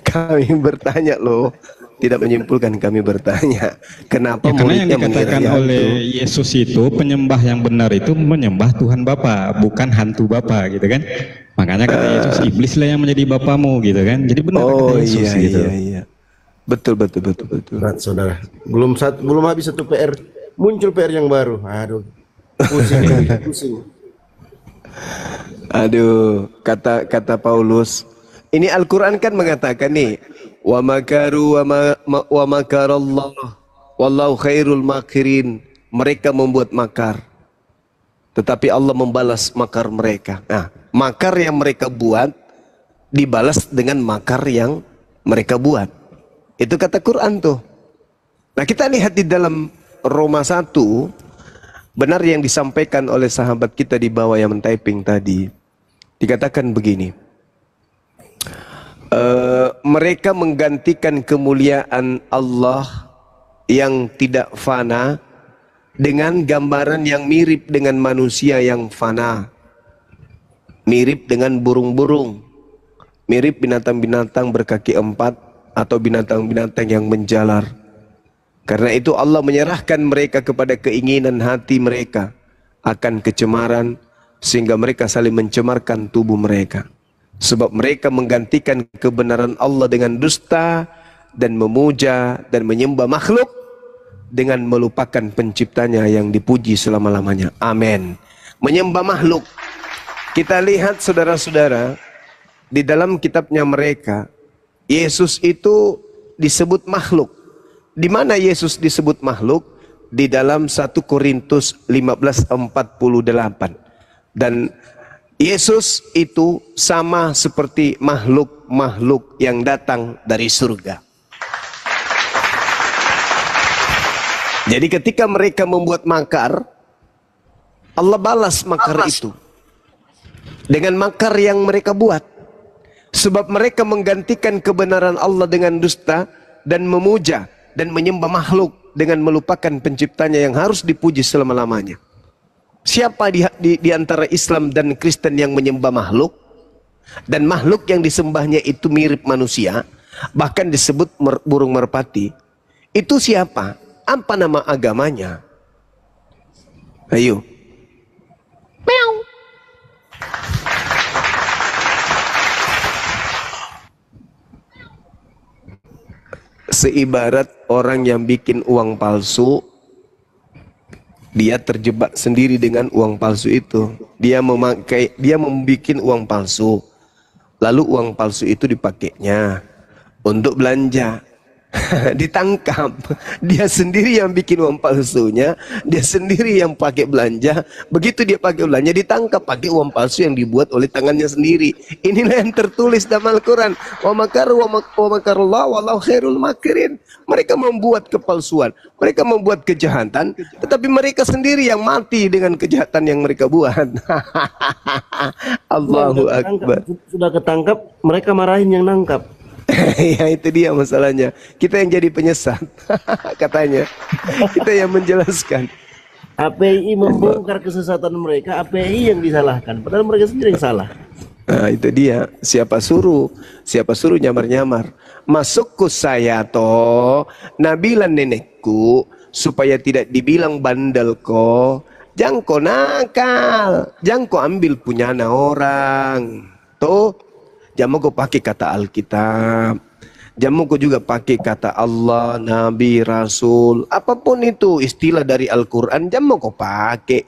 kami bertanya loh, tidak menyimpulkan, kami bertanya. Kenapa Ya, karena yang muridnya dikatakan mengira oleh hantu? Yesus itu penyembah yang benar itu menyembah Tuhan Bapa, bukan hantu Bapa gitu kan. Makanya kata Yesus, iblislah yang menjadi bapamu gitu kan. Jadi benar Oh kata Yesus iya, gitu. iya. Betul. Nah, saudara, belum habis satu PR, muncul PR yang baru. Aduh, pusing. Aduh, kata Paulus. Ini Al-Quran kan mengatakan nih, wa makaru wa makarallah wallahu khairul makirin. Mereka membuat makar, tetapi Allah membalas makar mereka. Nah, makar yang mereka buat dibalas dengan makar yang mereka buat. Itu kata Quran tuh. Nah, kita lihat di dalam Roma 1, benar yang disampaikan oleh sahabat kita di bawah yang men-typing tadi. Dikatakan begini, mereka menggantikan kemuliaan Allah yang tidak fana dengan gambaran yang mirip dengan manusia yang fana, mirip dengan burung-burung, mirip binatang-binatang berkaki empat atau binatang-binatang yang menjalar. Karena itu Allah menyerahkan mereka kepada keinginan hati mereka akan kecemaran, sehingga mereka saling mencemarkan tubuh mereka. Sebab mereka menggantikan kebenaran Allah dengan dusta dan memuja dan menyembah makhluk dengan melupakan penciptanya yang dipuji selama-lamanya. Amin. Menyembah makhluk. Kita lihat saudara-saudara, di dalam kitabnya mereka, Yesus itu disebut makhluk. Di mana Yesus disebut makhluk? Di dalam 1 Korintus 15:48. Dan Yesus itu sama seperti makhluk-makhluk yang datang dari surga. Jadi ketika mereka membuat makar, Allah balas makar itu dengan makar yang mereka buat. Sebab mereka menggantikan kebenaran Allah dengan dusta dan memuja dan menyembah makhluk dengan melupakan penciptanya yang harus dipuji selama-lamanya. Siapa di antara Islam dan Kristen yang menyembah makhluk? Dan makhluk yang disembahnya itu mirip manusia, bahkan disebut burung merpati. Itu siapa? Apa nama agamanya? Ayo. Meow. Seibarat orang yang bikin uang palsu, dia terjebak sendiri dengan uang palsu itu. Dia membuat uang palsu, lalu uang palsu itu dipakainya untuk belanja. Ditangkap, dia sendiri yang bikin uang palsunya, dia sendiri yang pakai belanja. Begitu dia pakai belanja, ditangkap pakai uang palsu yang dibuat oleh tangannya sendiri. Inilah yang tertulis dalam Al-Quran. Wa makaru wa makarullah wallahu khairul makirin. Mereka membuat kepalsuan, mereka membuat kejahatan, tetapi mereka sendiri yang mati dengan kejahatan yang mereka buat. Allahu Akbar. Sudah ketangkap, mereka marahin yang nangkap. Ya itu dia masalahnya. Kita yang jadi penyesat katanya. Kita yang menjelaskan. API membongkar kesesatan mereka, API yang disalahkan, padahal mereka sendiri yang salah. Nah itu dia. Siapa suruh nyamar-nyamar. Masukku saya toh nabilan nenekku supaya tidak dibilang bandel ko. Jangan kau nakal, jangan kau ambil punya orang. Tuh, jangan kau pakai kata Alkitab, jangan kau juga pakai kata Allah, Nabi, Rasul, apapun itu istilah dari Al-Quran, jangan kau pakai.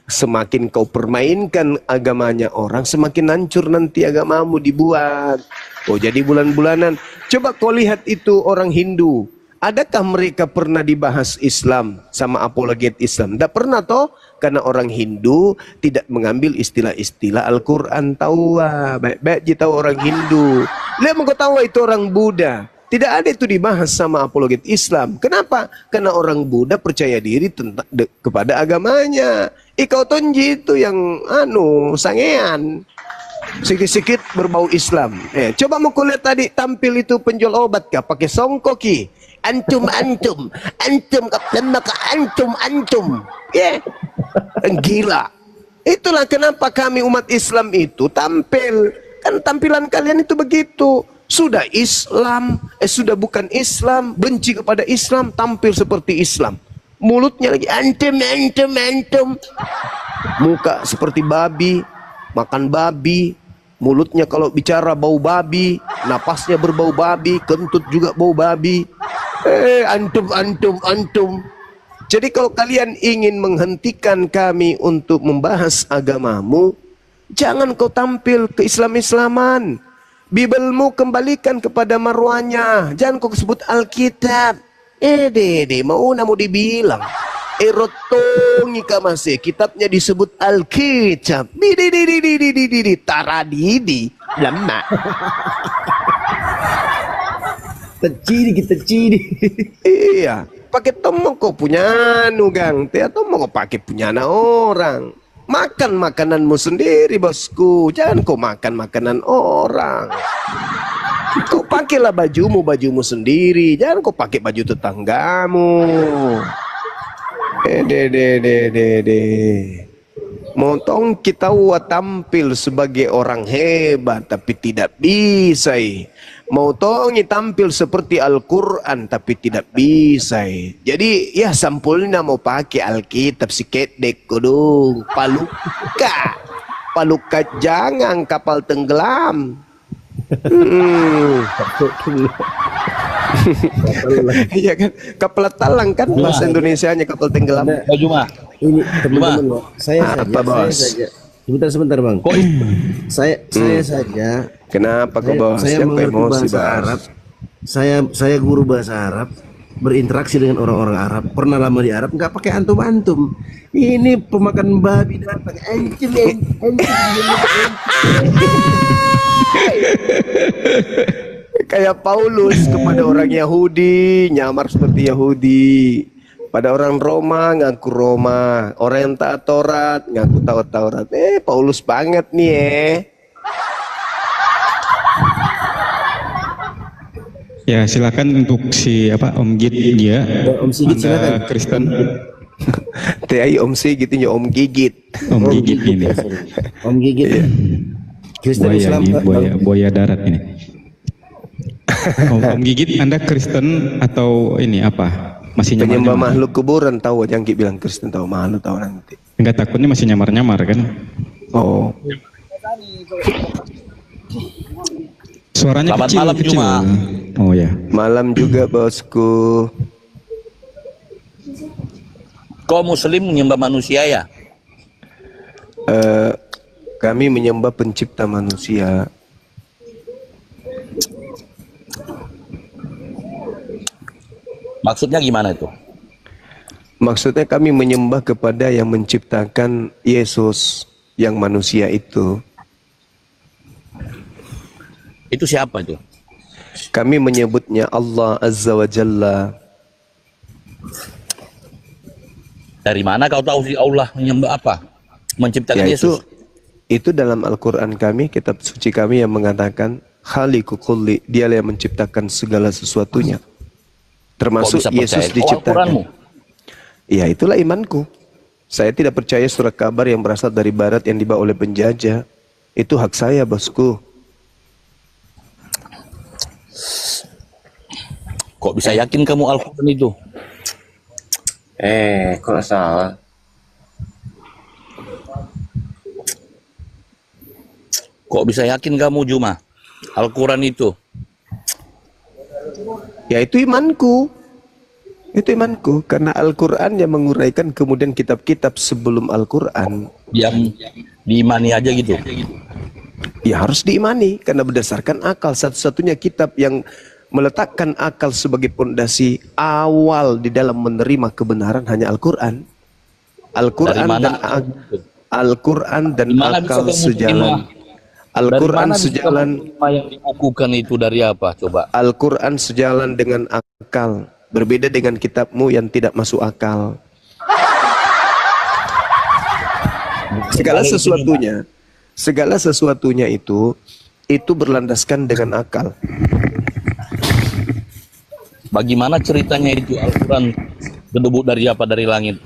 Semakin kau permainkan agamanya orang, semakin hancur nanti agamamu dibuat. Oh jadi bulan-bulanan. Coba kau lihat itu orang Hindu. Adakah mereka pernah dibahas Islam sama apologet Islam? Tidak pernah toh, karena orang Hindu tidak mengambil istilah-istilah Al-Quran. Tahu baik-baik je tahu orang Hindu. Lihat kau tahu itu orang Buddha. Tidak ada itu dibahas sama apologet Islam. Kenapa? Karena orang Buddha percaya diri kepada agamanya. Ikau tonji itu yang sangean. Sikit-sikit berbau Islam. Coba mau lihat tadi tampil itu penjual obat kah? Pakai songkoki. Antum kapten maka antum. Gila. Itulah kenapa kami umat Islam itu tampil. Kan tampilan kalian itu begitu. Sudah Islam, sudah bukan Islam, benci kepada Islam, tampil seperti Islam. Mulutnya lagi antum. Muka seperti babi, makan babi. Mulutnya kalau bicara bau babi, napasnya berbau babi, kentut juga bau babi. Antum. Jadi kalau kalian ingin menghentikan kami untuk membahas agamamu, jangan kau tampil ke Islam-Islaman. Bibelmu kembalikan kepada marwahnya. Jangan kau sebut Alkitab. Mau dibilang. Erotongi masih kitabnya disebut Alkitab. Taradidi. Lama. Tercidi. Iya. Pakai tomong kau punya nugang. Atau mau pakai punya orang. Makan makananmu sendiri bosku. Jangan kau makan makanan orang. Kau pakailah bajumu sendiri. Jangan kau pakai baju tetanggamu. Motong kita tampil sebagai orang hebat tapi tidak bisa. Motong tampil seperti Al-Quran tapi tidak bisa. Jadi ya sampulnya mau pakai Alkitab sikit dek kudung. Paluka jangan kapal tenggelam. Iya kan, kapal talang kan bahasa Indonesianya kapal tenggelam. Ini teman-teman, saya saja. Sebentar bang. Saya saja. Kenapa kau bos? Saya mengerti bahasa Arab. Saya guru bahasa Arab, berinteraksi dengan orang-orang Arab. Pernah lama di Arab, nggak pakai antum. Ini pemakan babi datang. Kayak Paulus kepada orang Yahudi nyamar seperti Yahudi, pada orang Roma ngaku Roma, orang yang taat Taurat ngaku taat Taurat. Paulus banget nih. Ya silakan untuk si Om Git dia. Om Sigit silakan. Kristen. TI Om Sigit ini Om Gigit. Om Gigit ini. Om Gigit. Kristen Islam buaya darat ini. Om Gigit, Anda Kristen atau ini apa? Masih penyembah makhluk kuburan tahu, yang bilang Kristen tahu, malu tahu nanti. Enggak, takutnya masih nyamar-nyamar kan? Oh. Suaranya kecil. Malam Juma. Oh ya. Malam juga bosku. Kau Muslim menyembah manusia ya? Kami menyembah pencipta manusia. Maksudnya gimana itu? Maksudnya kami menyembah kepada yang menciptakan Yesus, yang manusia itu. Itu siapa itu? Kami menyebutnya Allah Azza wa Jalla. Dari mana kau tahu si Allah menyembah apa? Menciptakan Ya, Yesus? Itu dalam Al-Quran kami, kitab suci kami yang mengatakan Khaliqu kulli, dialah yang menciptakan segala sesuatunya. Termasuk Yesus diciptakan. Ya itulah imanku. Saya tidak percaya surat kabar yang berasal dari barat yang dibawa oleh penjajah. Itu hak saya bosku. Kok bisa yakin kamu Al-Quran itu? Kok salah? Kok bisa yakin kamu Juma Al-Quran itu? Ya itu imanku. Itu imanku. Karena Al-Quran yang menguraikan kemudian kitab-kitab sebelum Al-Quran. Yang diimani aja gitu? Ya harus diimani. Karena berdasarkan akal. Satu-satunya kitab yang meletakkan akal sebagai pondasi awal di dalam menerima kebenaran hanya Al-Quran. Al-Quran dan Al-Quran dan akal sejalan. Al-Quran mana bisa sejalan, menerima yang dibukukan itu dari apa? Coba. Al-Quran sejalan dengan akal. Berbeda dengan kitabmu yang tidak masuk akal. Segala sesuatunya itu berlandaskan dengan akal. Bagaimana ceritanya itu Al-Quran berdebut dari apa? Dari langit?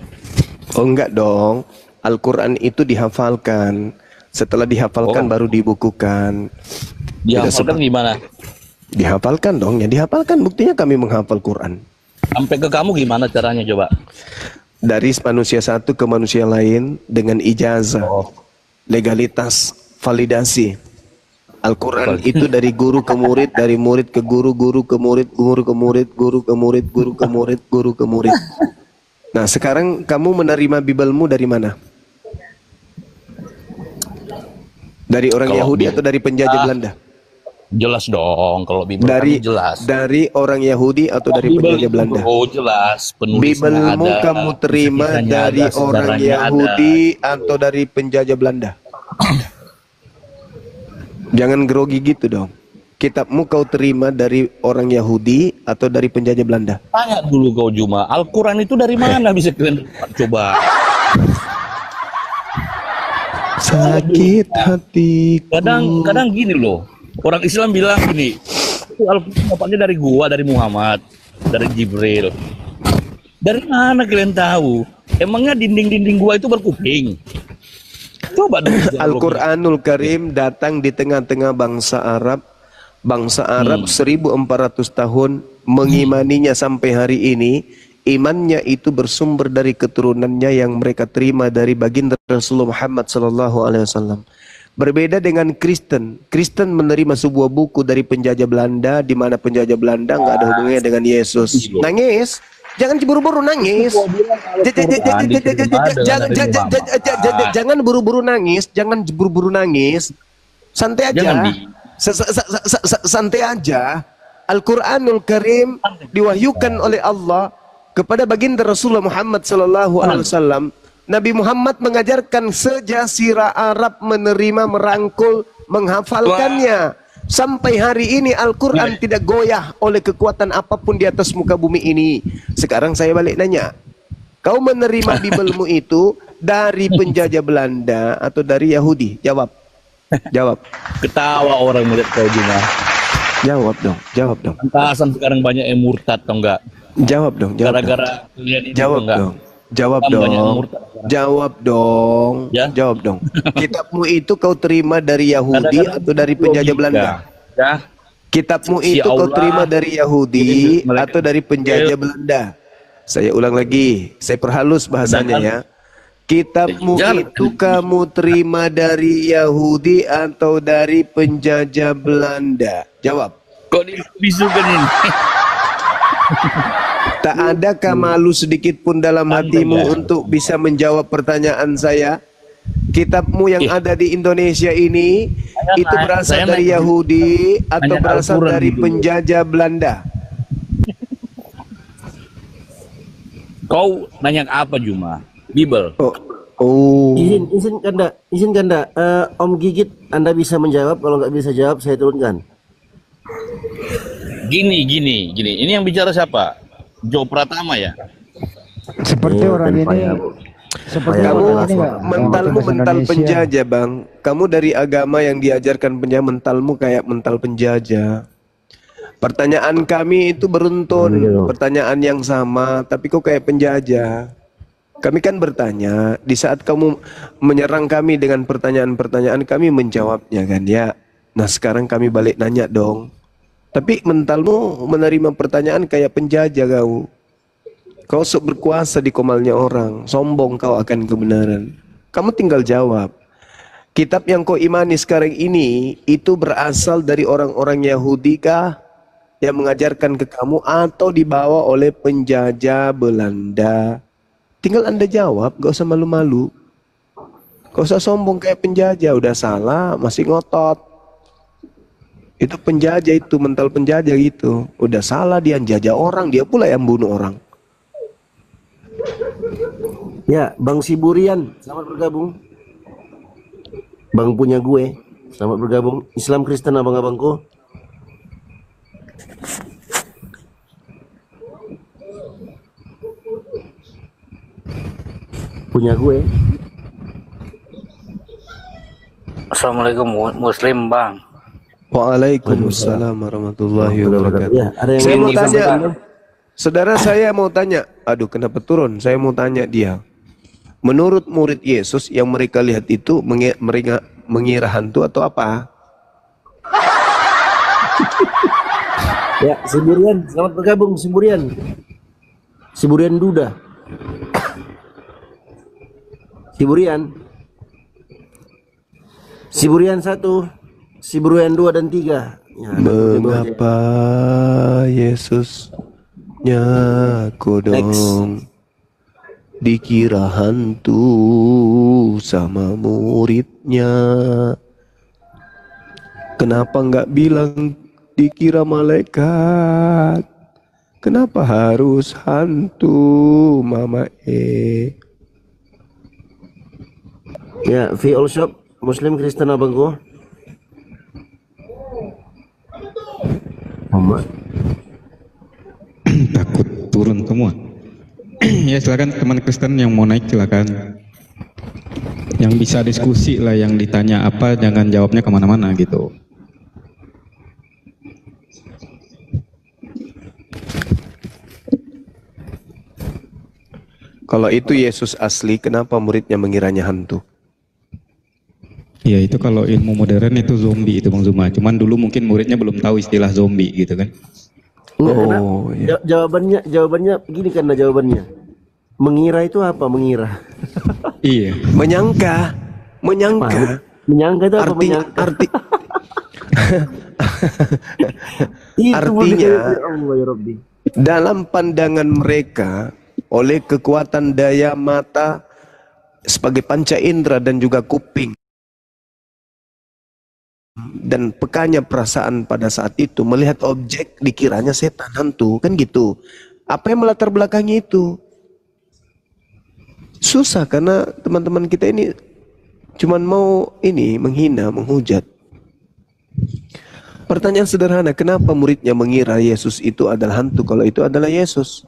Oh enggak dong, Al-Quran itu dihafalkan. Setelah dihafalkan baru dibukukan. Dihafalkan gimana? Dihafalkan dong, ya dihafalkan. Buktinya kami menghafal Quran. Sampai ke kamu gimana caranya coba? Dari manusia satu ke manusia lain dengan ijazah, legalitas, validasi. Al-Quran itu dari guru ke murid, dari murid ke guru, guru ke murid, guru ke murid, guru ke murid, guru ke murid, guru ke murid. Nah sekarang kamu menerima Biblemu dari mana? Dari orang Yahudi atau dari penjajah Belanda? Jelas dong, kalau Bible kami jelas. Dari orang Yahudi atau dari penjajah Belanda? Oh jelas, Biblemu kamu terima dari orang Yahudi atau dari penjajah Belanda? Jangan grogi gitu dong. Kitabmu kau terima dari orang Yahudi atau dari penjajah Belanda? Tanya dulu kau Juma, Al-Quran itu dari mana bisa kalian coba? Sakit hati. Kadang gini loh, orang Islam bilang gini, itu Al-Quran dapatnya dari gua, dari Muhammad, dari Jibril. Dari mana kalian tahu? Emangnya dinding-dinding gua itu berkuping? Coba Al-Quranul Karim datang di tengah-tengah bangsa Arab. Bangsa Arab 1400 tahun mengimaninya sampai hari ini. Imannya itu bersumber dari keturunannya yang mereka terima dari baginda Rasulullah Muhammad SAW. Berbeda dengan Kristen. Kristen menerima sebuah buku dari penjajah Belanda, di mana penjajah Belanda nggak ada hubungannya dengan Yesus. Nangis, jangan buru-buru nangis. Jangan buru-buru nangis, jangan buru-buru nangis. Santai aja. Santai aja. Al-Quranul Karim diwahyukan oleh Allah kepada baginda Rasulullah Muhammad SAW. Nabi Muhammad mengajarkan sejazirah Arab menerima, merangkul, menghafalkannya. Sampai hari ini Al-Quran tidak goyah oleh kekuatan apapun di atas muka bumi ini. Sekarang saya balik nanya, kau menerima Biblemu itu dari penjajah Belanda atau dari Yahudi? Jawab. Jawab. Ketawa orang melihat kau Juma. Jawab dong, jawab dong. Pantasan sekarang banyak yang murtad atau enggak? Jawab dong, jawab. Gara-gara kalian itu jawab enggak? dong. Jawab dong. Jawab dong. Ya? Jawab dong. Kitabmu itu kau terima dari Yahudi atau dari penjajah Belanda? Ya. Kitabmu itu kau terima dari Yahudi atau dari penjajah Belanda? Saya ulang lagi, saya perhalus bahasanya ya. Kitabmu itu kamu terima dari Yahudi atau dari penjajah Belanda? Jawab. Kok dibisukan ini? Tak adakah malu sedikit pun dalam hatimu untuk bisa menjawab pertanyaan saya? Kitabmu yang ada di Indonesia ini itu berasal dari Yahudi atau berasal dari penjajah Belanda? Kau nanya apa Juma? Bible. Oh. Izin Kanda, Om Gigit, Anda bisa menjawab. Kalau nggak bisa jawab, saya turunkan. Gini. Ini yang bicara siapa? Jo Pratama ya? Seperti orang ini. Seperti Kamu mentalmu mental penjajah, Bang. Kamu dari agama yang diajarkan penjajah, mentalmu kayak mental penjajah. Pertanyaan kami itu beruntun, pertanyaan yang sama, tapi kok kayak penjajah. Kami kan bertanya, di saat kamu menyerang kami dengan pertanyaan-pertanyaan, kami menjawabnya kan ya. Nah sekarang kami balik nanya dong. Tapi mentalmu menerima pertanyaan kayak penjajah kau. Kau sok berkuasa di komalnya orang, sombong kau akan kebenaran. Kamu tinggal jawab. Kitab yang kau imani sekarang ini itu berasal dari orang-orang Yahudi kah yang mengajarkan ke kamu atau dibawa oleh penjajah Belanda? Tinggal Anda jawab, gak usah malu-malu. Gak usah sombong kayak penjajah, udah salah masih ngotot. Itu penjajah itu, mental penjajah gitu. Udah salah dia jajah orang, dia pula yang bunuh orang. Ya, Bang Siburian, selamat bergabung. Bang punya gue. Selamat bergabung. Islam Kristen abang-abangku. Punya gue. Assalamualaikum Muslim Bang. Waalaikumsalam warahmatullahi wabarakatuh. Ya, ada yang Saya mau ingin tanya, disampaikan? saudara saya mau tanya. Aduh, kenapa turun? Saya mau tanya dia. Menurut murid Yesus yang mereka lihat itu mereka mengira hantu atau apa? Ya, Siburian, selamat bergabung Siburian. Siburian Duda. Siburian 1, Siburian 2 dan 3. Ya, Mengapa Yesusnya kodong dikira hantu sama muridnya? Kenapa nggak bilang dikira malaikat? Kenapa harus hantu, Mama Ya, V All Shop, Muslim Kristen abangku. Takut turun semua. Ya silakan teman Kristen yang mau naik silakan. Yang bisa diskusi lah, yang ditanya apa jangan jawabnya kemana-mana gitu. Kalau itu Yesus asli, kenapa muridnya mengiranya hantu? Ya itu kalau ilmu modern itu zombie itu Bang Zuma. Cuman dulu mungkin muridnya belum tahu istilah zombie gitu kan. Oh, iya. Jawabannya gini karena jawabannya. Mengira itu apa mengira? Iya. Menyangka. Menyangka itu apa menyangka? Artinya, Allah ya Rabbi. dalam pandangan mereka, oleh kekuatan daya mata sebagai panca indera dan juga kuping dan pekanya perasaan pada saat itu melihat objek dikiranya setan, hantu, kan gitu. Apa yang melatar belakangnya itu? Susah karena teman-teman kita ini cuman mau menghina, menghujat. Pertanyaan sederhana, kenapa muridnya mengira Yesus itu adalah hantu kalau itu adalah Yesus?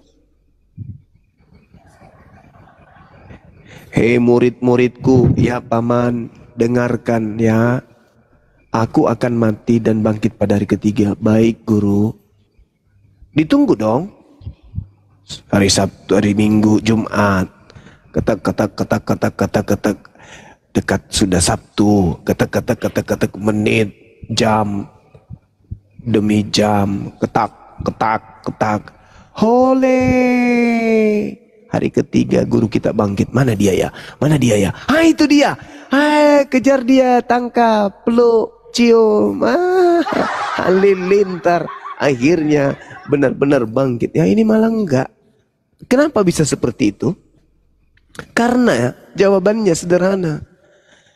Hei murid-muridku, ya paman, dengarkan ya. Aku akan mati dan bangkit pada hari ketiga. Baik guru. Ditunggu dong. Hari Sabtu, hari Minggu, Jumat. Ketak. Dekat sudah Sabtu. Ketak. Menit, jam. Demi jam. Ketak. Hole. Hari ketiga guru kita bangkit. Mana dia ya? Ah, itu dia. Hai, kejar dia, tangkap, peluk, cium. Halilintar. Akhirnya benar-benar bangkit. Ya ini malah enggak. Kenapa bisa seperti itu? Karena jawabannya sederhana.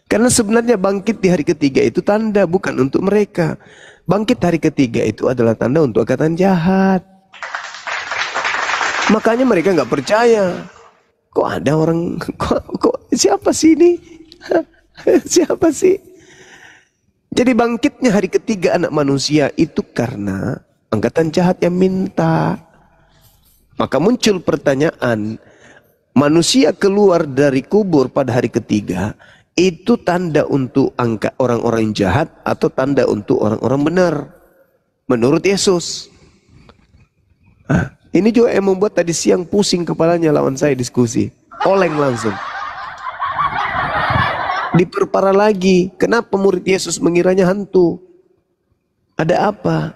Karena sebenarnya bangkit di hari ketiga itu tanda bukan untuk mereka. Bangkit hari ketiga itu adalah tanda untuk angkatan jahat. Makanya mereka nggak percaya. Kok ada orang, kok siapa sih ini? Siapa sih? Jadi bangkitnya hari ketiga anak manusia itu karena angkatan jahat yang minta. Maka muncul pertanyaan, manusia keluar dari kubur pada hari ketiga, itu tanda untuk angka orang-orang jahat atau tanda untuk orang-orang benar? Menurut Yesus. Ini juga yang membuat tadi siang pusing kepalanya lawan saya diskusi. Oleng langsung. Diperparah lagi. Kenapa murid Yesus mengiranya hantu? Ada apa?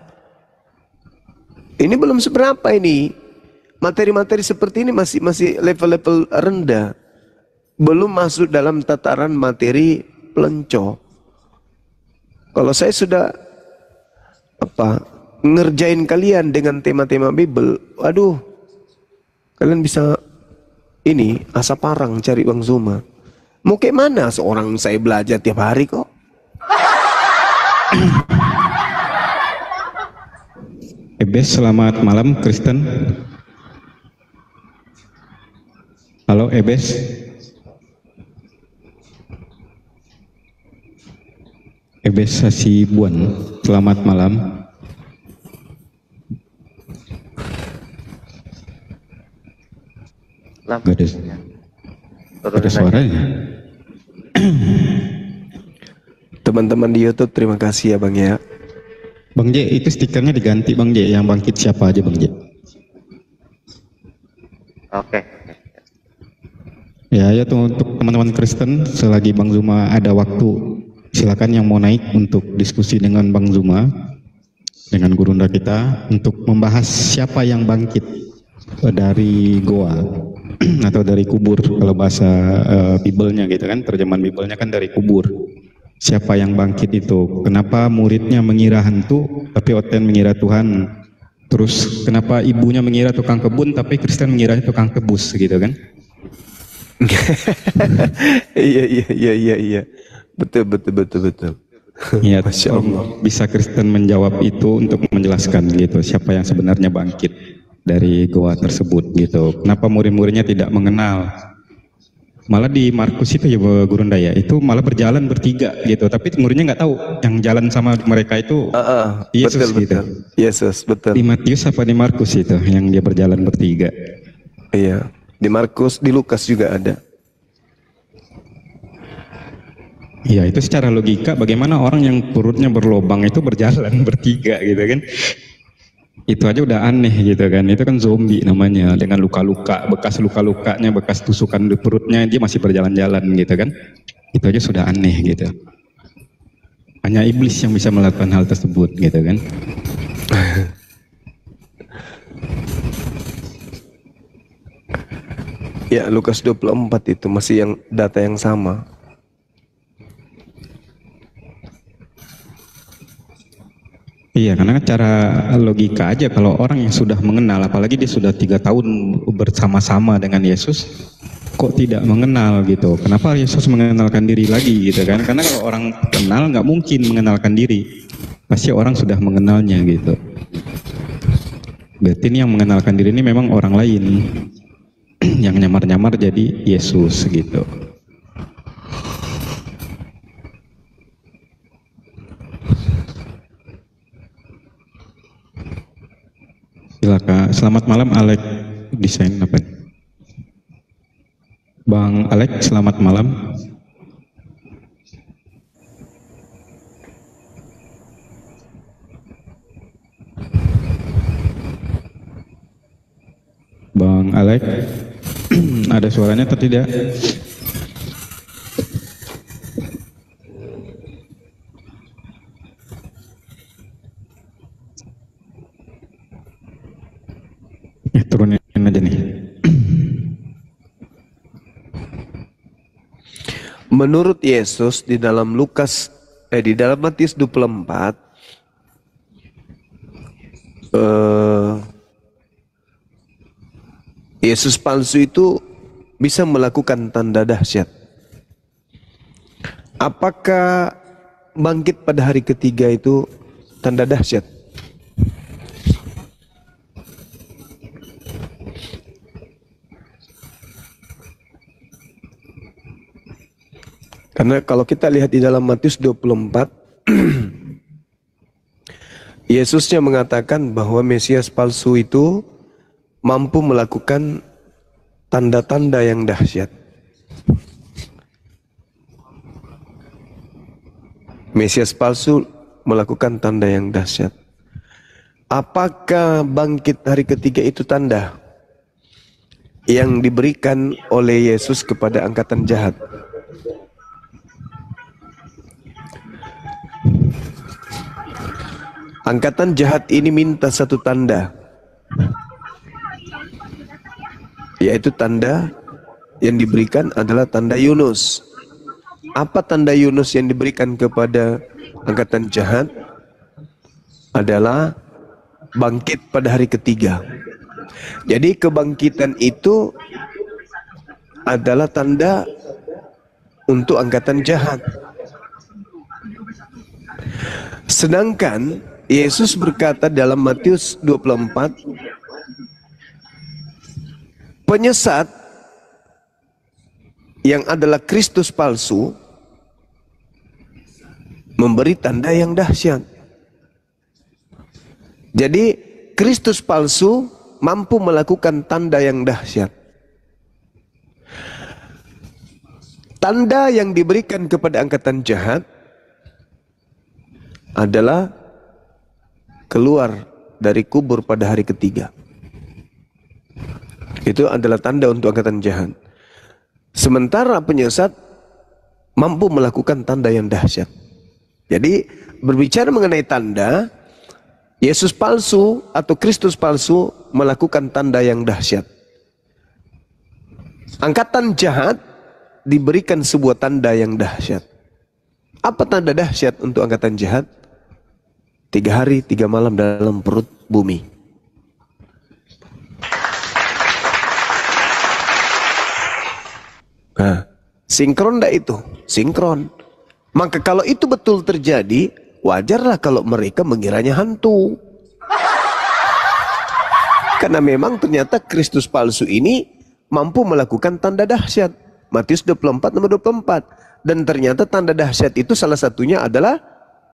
Ini belum seberapa ini. Materi-materi seperti ini masih level-level rendah. Belum masuk dalam tataran materi pelenco. Kalau saya sudah ngerjain kalian dengan tema-tema Bible, waduh, kalian bisa asap parang cari Bang Zuma. Mau kayak mana seorang saya belajar tiap hari kok. Ebes, selamat malam Kristen. Halo Ebes. Ebes Hasibuan, selamat malam. Gak ada suaranya. Teman-teman di YouTube terima kasih ya Bang ya. Bang J, itu stikernya diganti Bang J, yang bangkit siapa aja Bang J? Oke. Ya tuh, untuk teman-teman Kristen, selagi Bang Zuma ada waktu, silakan yang mau naik untuk diskusi dengan Bang Zuma, dengan gurunda kita, untuk membahas siapa yang bangkit dari goa atau dari kubur, kalau bahasa Biblenya gitu kan, terjemahan Biblenya kan dari kubur. Siapa yang bangkit itu? Kenapa muridnya mengira hantu, tapi Oten mengira Tuhan? Terus kenapa ibunya mengira tukang kebun, tapi Kristen mengiranya tukang tebus gitu kan? Iya. Betul. Iya, Masya Allah. bisa Kristen menjawab itu untuk menjelaskan gitu, siapa yang sebenarnya bangkit dari goa tersebut gitu. Kenapa murid-muridnya tidak mengenal? Malah di Markus itu ya Gurunda ya, itu malah berjalan bertiga gitu, tapi muridnya nggak tahu yang jalan sama mereka itu Yesus betul, gitu. Yesus, betul. Di Matius apa di Markus itu yang dia berjalan bertiga? Iya, di Markus, di Lukas juga ada. Iya, itu secara logika bagaimana orang yang perutnya berlobang itu berjalan bertiga gitu kan? Itu aja udah aneh gitu kan, itu kan zombie namanya, dengan luka-luka, bekas luka-lukanya, bekas tusukan di perutnya, dia masih berjalan-jalan gitu kan. Itu aja sudah aneh gitu. Hanya iblis yang bisa melakukan hal tersebut gitu kan. Ya, Lukas 24 itu masih yang data yang sama. Iya, karena cara logika aja, kalau orang yang sudah mengenal, apalagi dia sudah 3 tahun bersama-sama dengan Yesus, kok tidak mengenal gitu? Kenapa Yesus mengenalkan diri lagi gitu kan? Karena kalau orang kenal nggak mungkin mengenalkan diri, pasti orang sudah mengenalnya gitu. Berarti ini yang mengenalkan diri ini memang orang lain yang nyamar-nyamar jadi Yesus gitu. Silakan. Selamat malam Alek Desain apa? Bang Alek, selamat malam. Bang Alek, ada suaranya atau tidak? Turunin aja nih. Menurut Yesus di dalam di dalam Matius 24 Yesus palsu itu bisa melakukan tanda dahsyat. Apakah bangkit pada hari ketiga itu tanda dahsyat? Karena kalau kita lihat di dalam Matius 24, Yesusnya mengatakan bahwa Mesias palsu itu mampu melakukan tanda-tanda yang dahsyat. Mesias palsu melakukan tanda yang dahsyat. Apakah bangkit hari ketiga itu tanda yang diberikan oleh Yesus kepada angkatan jahat? Angkatan jahat ini minta satu tanda, yaitu tanda yang diberikan adalah tanda Yunus. Apa tanda Yunus yang diberikan kepada angkatan jahat? Adalah bangkit pada hari ketiga. Jadi kebangkitan itu adalah tanda untuk angkatan jahat. Sedangkan Yesus berkata dalam Matius 24, penyesat yang adalah Kristus palsu memberi tanda yang dahsyat. Jadi Kristus palsu mampu melakukan tanda yang dahsyat. Tanda yang diberikan kepada angkatan jahat adalah keluar dari kubur pada hari ketiga. Itu adalah tanda untuk angkatan jahat. Sementara penyesat mampu melakukan tanda yang dahsyat. Jadi berbicara mengenai tanda, Yesus palsu atau Kristus palsu melakukan tanda yang dahsyat. Angkatan jahat diberikan sebuah tanda yang dahsyat. Apa tanda dahsyat untuk angkatan jahat? 3 hari 3 malam dalam perut bumi. Nah, sinkron enggak itu? Sinkron. Maka kalau itu betul terjadi, wajarlah kalau mereka mengiranya hantu. Karena memang ternyata Kristus palsu ini mampu melakukan tanda dahsyat. Matius 24 nomor 24. Dan ternyata tanda dahsyat itu salah satunya adalah